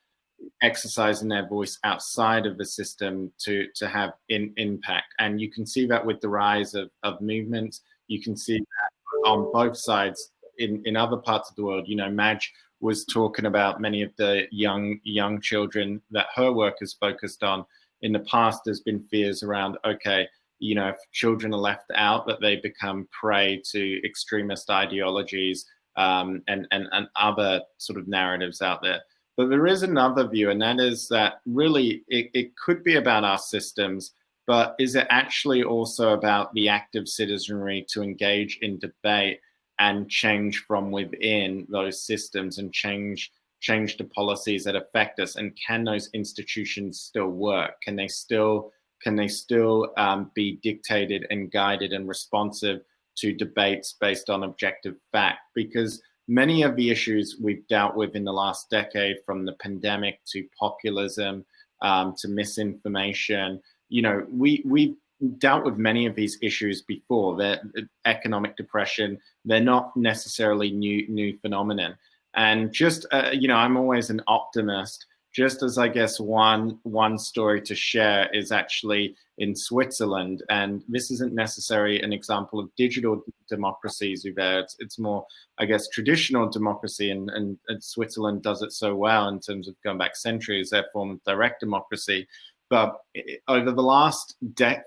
exercising their voice outside of the system to have impact. And you can see that with the rise of movements. You can see that on both sides in other parts of the world. Madge was talking about many of the young children that her work has focused on. In the past, there's been fears around, okay, if children are left out, that they become prey to extremist ideologies and other sort of narratives out there. But there is another view, and that is that really it could be about our systems, but is it actually also about the active citizenry to engage in debate and change from within those systems and change the policies that affect us? And can those institutions still work? Can they still be dictated and guided and responsive to debates based on objective fact? Because many of the issues we've dealt with in the last decade, from the pandemic to populism to misinformation, we've dealt with many of these issues before. Economic depression, they're not necessarily new phenomenon. And just I'm always an optimist. Just as I guess one story to share is actually in Switzerland, and this isn't necessarily an example of digital democracy, Zubair. It's more, I guess, traditional democracy, and Switzerland does it so well in terms of going back centuries, their form of direct democracy. But over the last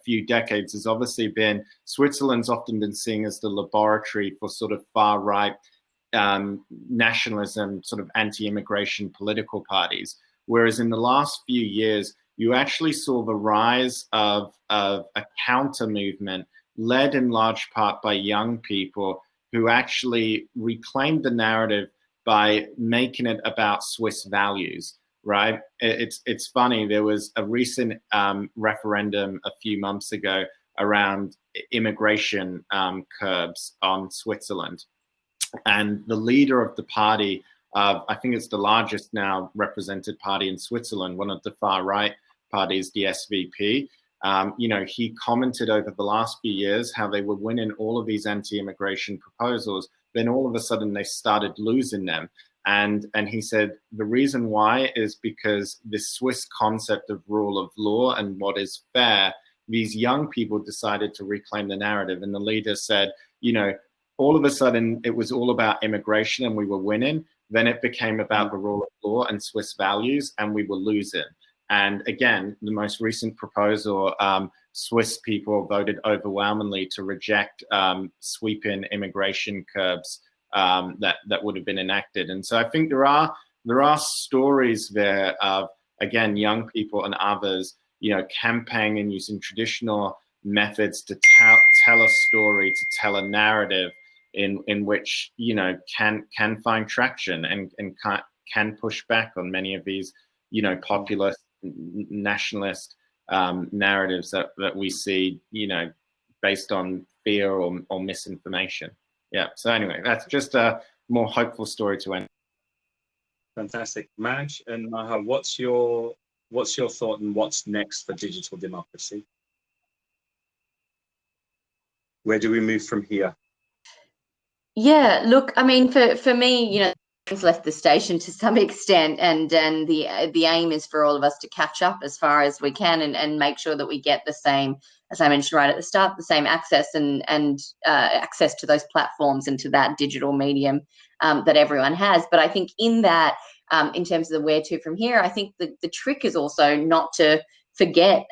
few decades, has obviously been, Switzerland's often been seen as the laboratory for sort of far right nationalism, sort of anti-immigration political parties. Whereas in the last few years, you actually saw the rise of a counter movement led in large part by young people who actually reclaimed the narrative by making it about Swiss values, right? It's funny, there was a recent referendum a few months ago around immigration curbs on Switzerland. And the leader of the party, I think it's the largest now represented party in Switzerland, one of the far right parties, the SVP, you know, he commented over the last few years how they were winning all of these anti-immigration proposals. Then all of a sudden they started losing them. And he said the reason why is because this Swiss concept of rule of law and what is fair, these young people decided to reclaim the narrative. And the leader said, you know, all of a sudden it was all about immigration and we were winning. Then it became about the rule of law and Swiss values and we were losing. And again, the most recent proposal, Swiss people voted overwhelmingly to reject sweeping immigration curbs that would have been enacted. And so I think there are stories there of, again, young people and others, you know, campaigning and using traditional methods to tell a story, to tell a narrative in which, you know, can find traction and can push back on many of these, you know, populist, nationalist narratives that we see, you know, based on fear or misinformation. Yeah. So anyway, that's just a more hopeful story to end. Fantastic. Madge and Maha, what's your thought and what's next for digital democracy? Where do we move from here? Yeah, look, I mean, for me, you know, things left the station to some extent, and the aim is for all of us to catch up as far as we can and make sure that we get the same, as I mentioned right at the start, the same access and access to those platforms and to that digital medium that everyone has. But I think in that, in terms of the where to from here, I think the trick is also not to forget,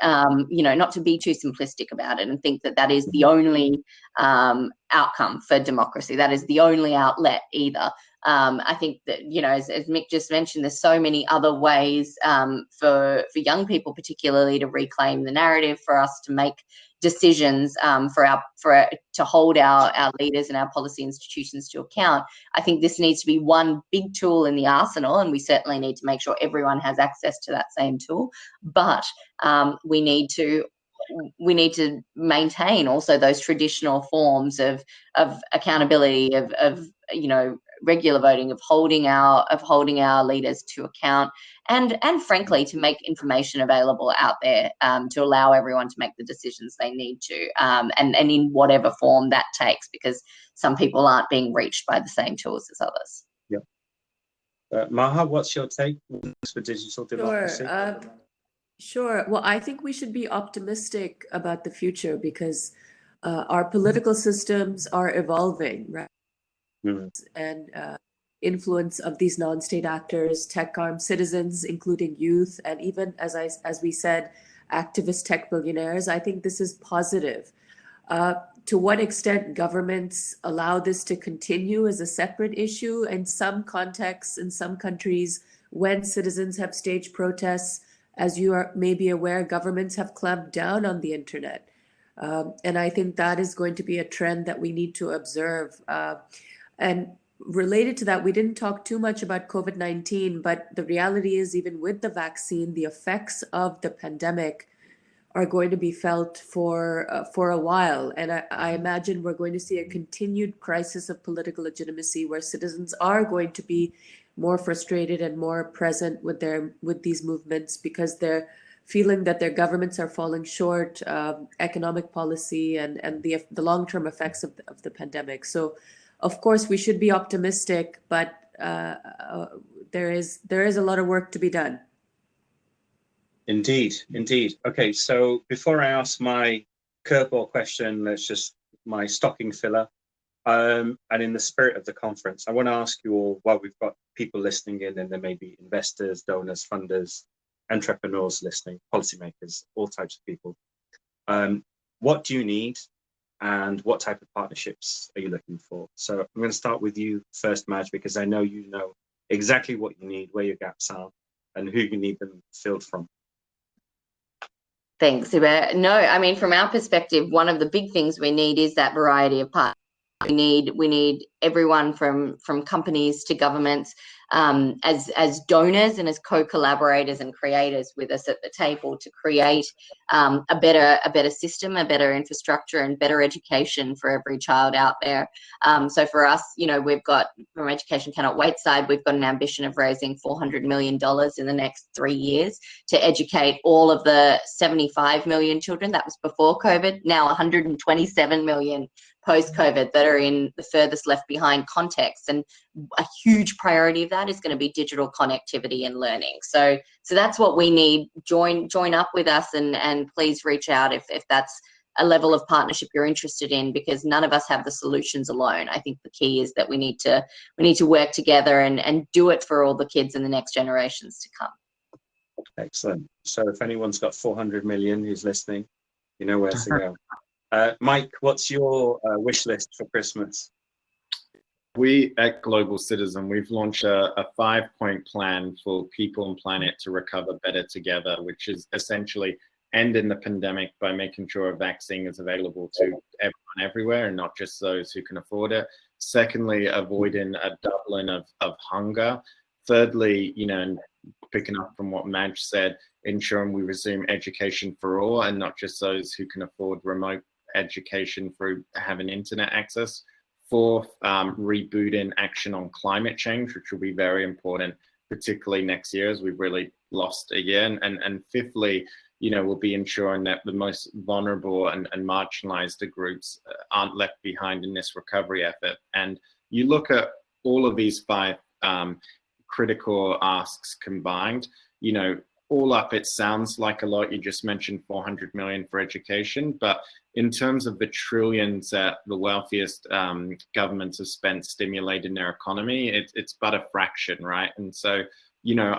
you know, not to be too simplistic about it and think that is the only outcome for democracy. That is the only outlet either. I think that, you know, as Mick just mentioned, there's so many other ways for young people particularly to reclaim the narrative, for us to make decisions, to hold our leaders and our policy institutions to account. I think this needs to be one big tool in the arsenal, and we certainly need to make sure everyone has access to that same tool. But we need to maintain also those traditional forms of accountability, of you know, regular voting, of holding our leaders to account, and frankly to make information available out there to allow everyone to make the decisions they need to, and in whatever form that takes, because some people aren't being reached by the same tools as others. Yeah. Maha, what's your take for digital democracy? Sure. Well, I think we should be optimistic about the future because our political systems are evolving, right? Mm-hmm. And influence of these non-state actors, tech-armed citizens, including youth, and even, as we said, activist tech billionaires. I think this is positive. To what extent governments allow this to continue is a separate issue. In some contexts, in some countries, when citizens have staged protests, as you are maybe aware, governments have clamped down on the internet. And I think that is going to be a trend that we need to observe. And related to that, we didn't talk too much about COVID-19, but the reality is, even with the vaccine, the effects of the pandemic are going to be felt for a while. And I imagine we're going to see a continued crisis of political legitimacy, where citizens are going to be more frustrated and more present with these movements because they're feeling that their governments are falling short of economic policy and the long-term effects of the pandemic. So, of course, we should be optimistic, but there is a lot of work to be done. Indeed. Okay, so before I ask my curveball question, my stocking filler. And in the spirit of the conference, I want to ask you all, while we've got people listening in, and there may be investors, donors, funders, entrepreneurs listening, policymakers, all types of people. What do you need, and what type of partnerships are you looking for? So I'm going to start with you first, Madge, because I know you know exactly what you need, where your gaps are, and who you need them filled from. Thanks, Hubert. No, I mean, from our perspective, one of the big things we need is that variety of partners. We need everyone from companies to governments as donors and as co-collaborators and creators with us at the table to create a better system, a better infrastructure, and better education for every child out there. So for us, we've got, from Education Cannot Wait side, we've got an ambition of raising $400 million in the next 3 years to educate all of the 75 million children. That was before COVID. Now 127 million post-COVID that are in the furthest left behind context, and a huge priority of that is going to be digital connectivity and learning. So that's what we need. Join up with us, and please reach out if that's a level of partnership you're interested in, because none of us have the solutions alone. I think the key is that we need to work together and do it for all the kids in the next generations to come. Excellent. So if anyone's got 400 million who's listening, you know where to go. Mike, what's your wish list for Christmas? We at Global Citizen, we've launched a 5-point plan for people and planet to recover better together, which is essentially ending the pandemic by making sure a vaccine is available to everyone everywhere and not just those who can afford it. Secondly, avoiding a doubling of hunger. Thirdly, and picking up from what Madge said, ensuring we resume education for all and not just those who can afford remote education through having internet access. Fourth, rebooting action on climate change, which will be very important, particularly next year as we've really lost a year. And fifthly, we'll be ensuring that the most vulnerable and marginalized groups aren't left behind in this recovery effort. And you look at all of these 5 critical asks combined, all up, it sounds like a lot. You just mentioned 400 million for education, but in terms of the trillions that the wealthiest governments have spent stimulating their economy, it's but a fraction, right? And so,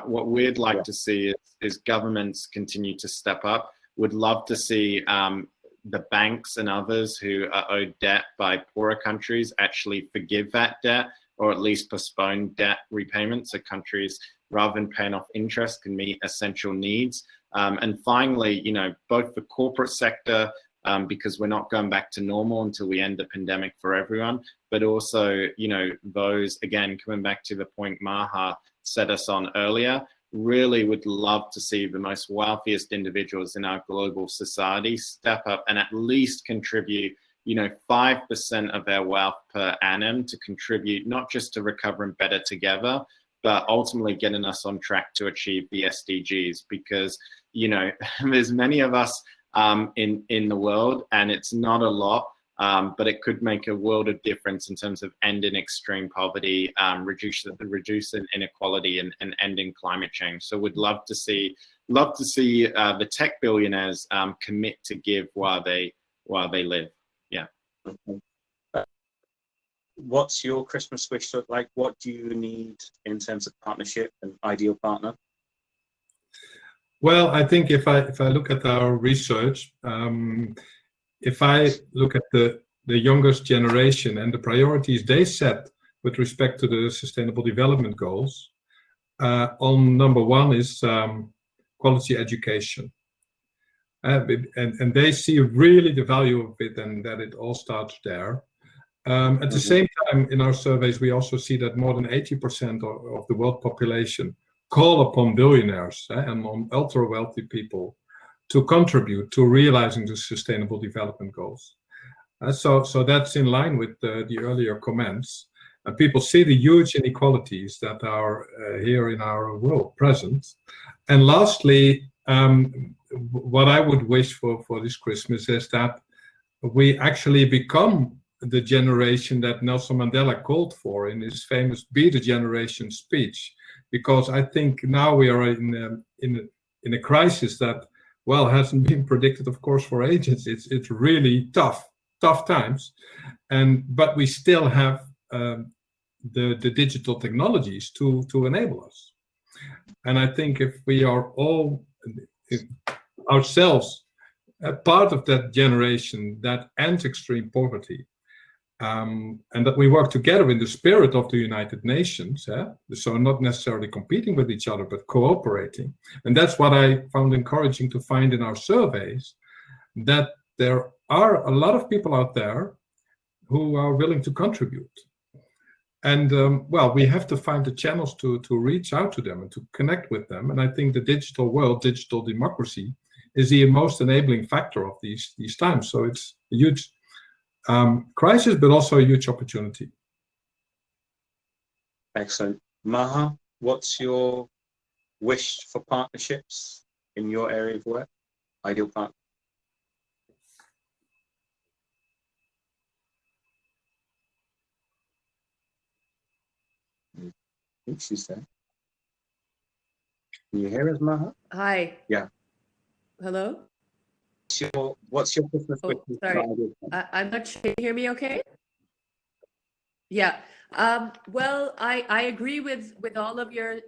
what we'd like to see is governments continue to step up. Would love to see the banks and others who are owed debt by poorer countries actually forgive that debt, or at least postpone debt repayment so countries, rather than paying off interest, can meet essential needs. And finally, both the corporate sector, because we're not going back to normal until we end the pandemic for everyone, but also, those, again, coming back to the point Maha set us on earlier, really would love to see the most wealthiest individuals in our global society step up and at least contribute 5% of their wealth per annum to contribute not just to recovering better together, but ultimately getting us on track to achieve the SDGs, because, there's many of us in the world, and it's not a lot, but it could make a world of difference in terms of ending extreme poverty, reducing inequality, and ending climate change. So we'd love to see the tech billionaires commit to give while they live. Yeah. Okay. What's your Christmas wish look like? What do you need in terms of partnership and ideal partner? Well, I think if I look at our research, if I look at the youngest generation and the priorities they set with respect to the Sustainable Development Goals, on number 1 is quality education. And they see really the value of it, and that it all starts there. At the same time, in our surveys, we also see that more than 80% of the world population call upon billionaires and on ultra-wealthy people to contribute to realizing the Sustainable Development Goals. So that's in line with the earlier comments. People see the huge inequalities that are here in our world present. And lastly, what I would wish for this Christmas is that we actually become the generation that Nelson Mandela called for in his famous "Be the Generation" speech, because I think now we are in a crisis that, well, hasn't been predicted, of course, for ages. It's really tough times, but we still have the digital technologies to enable us. And I think if we are all ourselves a part of that generation that ends extreme poverty, and that we work together in the spirit of the United Nations, so not necessarily competing with each other, but cooperating. And that's what I found encouraging to find in our surveys, that there are a lot of people out there who are willing to contribute. And well, we have to find the channels to reach out to them and to connect with them. And I think the digital world, digital democracy, is the most enabling factor of these times. So it's a huge crisis, but also a huge opportunity. Excellent. Maha, what's your wish for partnerships in your area of work? Ideal partner. I think she's there. Can you hear us, Maha? Hi. Yeah. Hello? What's your Christmas wish? Sorry. I'm not sure. Can you hear me okay? Yeah. Well, I agree with all of your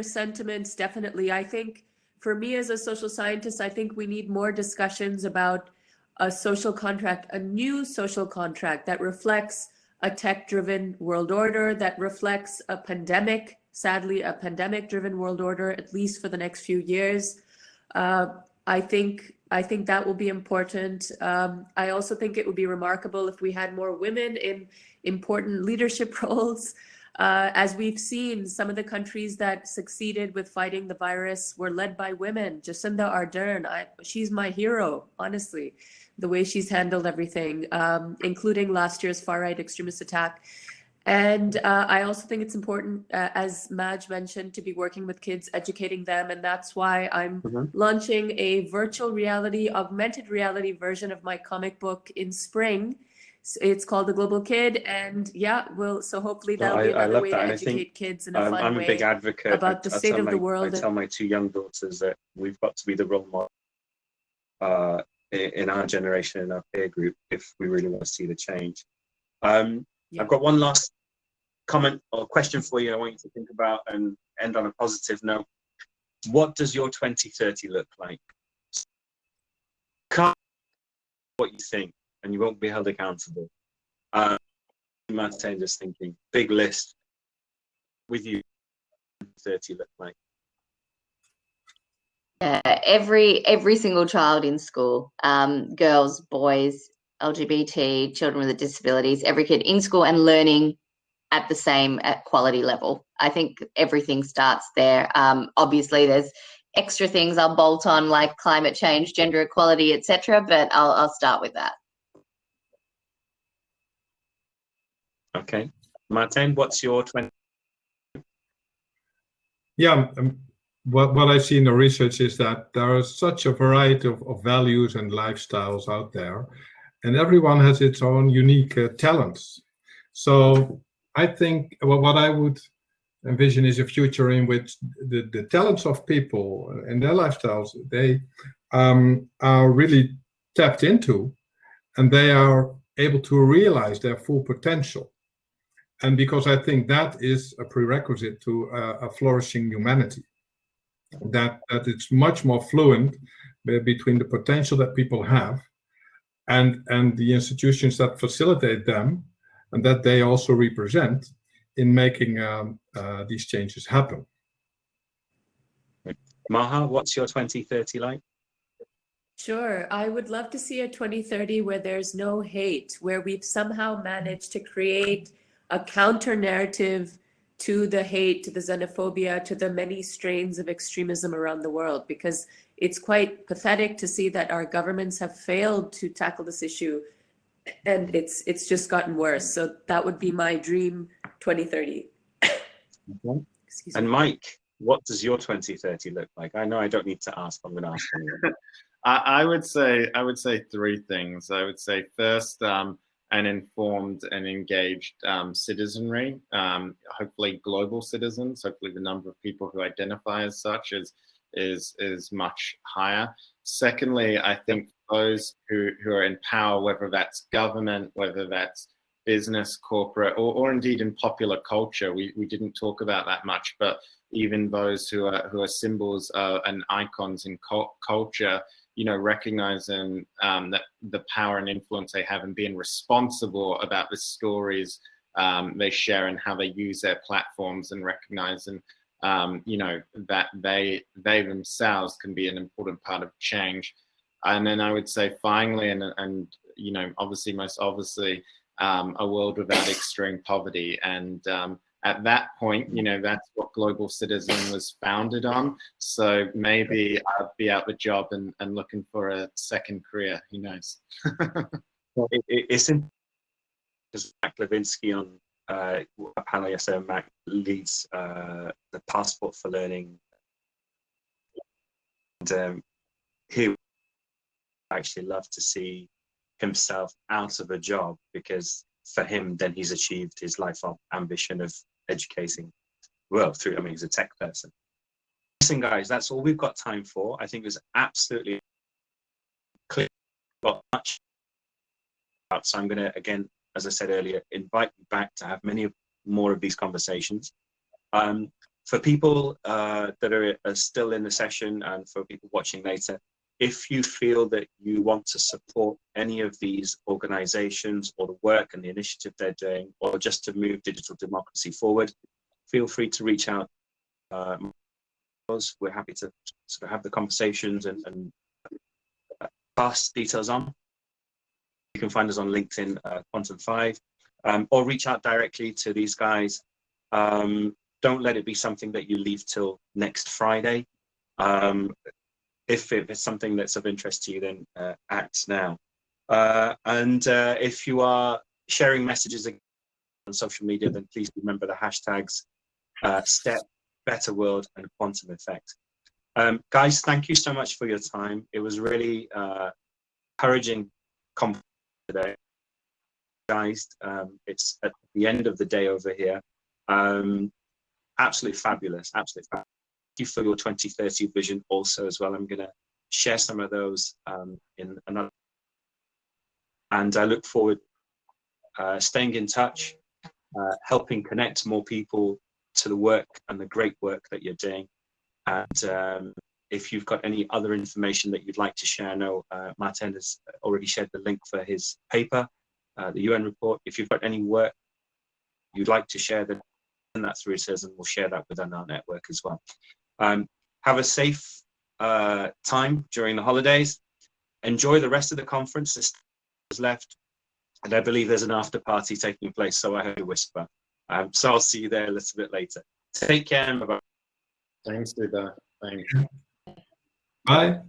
sentiments, definitely. I think for me as a social scientist, I think we need more discussions about a social contract, a new social contract that reflects a tech-driven world order, that reflects a pandemic, sadly, a pandemic-driven world order, at least for the next few years. I think that will be important. I also think it would be remarkable if we had more women in important leadership roles. As we've seen, some of the countries that succeeded with fighting the virus were led by women. Jacinda Ardern, she's my hero, honestly, the way she's handled everything, including last year's far-right extremist attack. And I also think it's important, as Madge mentioned, to be working with kids, educating them. And that's why I'm launching a virtual reality, augmented reality version of my comic book in spring. It's called The Global Kid. And yeah, so hopefully that'll be another way to educate kids in a fun way. I'm a big advocate about the state of the world. I tell my two young daughters that we've got to be the role model in our generation, in our peer group, if we really want to see the change. I've got one last comment or question for you I want you to think about and end on a positive note. What does your 2030 look like? Can't what you think, and you won't be held accountable. Martijn, just thinking, big list. With you, 30 look like? Every single child in school, girls, boys, LGBT, children with disabilities, every kid in school and learning at the same quality level. I think everything starts there. Obviously, there's extra things I'll bolt on like climate change, gender equality, etc. But I'll start with that. Okay, Martijn, what's your 20? Yeah, what I see in the research is that there is such a variety of values and lifestyles out there, and everyone has its own unique talents. So I think what I would envision is a future in which the talents of people and their lifestyles, they are really tapped into, and they are able to realize their full potential. And because I think that is a prerequisite to a flourishing humanity, that it's much more fluent between the potential that people have and the institutions that facilitate them and that they also represent in making these changes happen. Maha, what's your 2030 like? Sure. I would love to see a 2030 where there's no hate, where we've somehow managed to create a counter narrative to the hate, to the xenophobia, to the many strains of extremism around the world, because it's quite pathetic to see that our governments have failed to tackle this issue, and it's just gotten worse. So that would be my dream 2030. Okay. And Mike, what does your 2030 look like? I know I don't need to ask, I'm going to ask anyway. I would say three things. I would say first, an informed and engaged citizenry, hopefully global citizens. Hopefully the number of people who identify as such is much higher. Secondly, I think those who are in power, whether that's government, whether that's business, corporate, or indeed in popular culture, we didn't talk about that much, but even those who are symbols and icons in culture, you know, recognizing that the power and influence they have and being responsible about the stories they share and how they use their platforms, and recognizing, you know, that they themselves can be an important part of change. And then I would say finally, and you know, obviously, most obviously, a world without extreme poverty. And at that point, you know, that's what Global Citizen was founded on. So maybe I'd be out the job and looking for a second career. Who knows? It's in because Mac Levinsky on panel yesterday. Mac leads the Passport for Learning, and he would actually love to see himself out of a job, because for him, then he's achieved his lifelong ambition of educating the world through. I mean, he's a tech person. Listen, guys, that's all we've got time for. I think it was absolutely clear. Got much. So I'm going to, again, as I said earlier, invite you back to have many more of these conversations. For people that are still in the session, and for people watching later, if you feel that you want to support any of these organizations or the work and the initiative they're doing, or just to move digital democracy forward, feel free to reach out. We're happy to sort of have the conversations and pass details on. You can find us on LinkedIn, Quantum5, or reach out directly to these guys. Don't let it be something that you leave till next Friday. If it's something that's of interest to you, then act now. And if you are sharing messages on social media, then please remember the hashtags STEP, Better World, and Quantum Effect. Guys, thank you so much for your time. It was really encouraging conversation today. Guys, it's at the end of the day over here. Absolutely fabulous, absolutely fabulous. Thank you for your 2030 vision also as well. I'm going to share some of those in another. And I look forward staying in touch, helping connect more people to the work and the great work that you're doing. And if you've got any other information that you'd like to share, I know Martijn has already shared the link for his paper, the UN report. If you've got any work you'd like to share, then send that through to us, and we'll share that within our network as well. Have a safe time during the holidays. Enjoy the rest of the conference. There's left, and I believe there's an after party taking place, so I heard a whisper. So I'll see you there a little bit later. Take care, and bye-bye. Thanks, Uda. Thanks. Bye.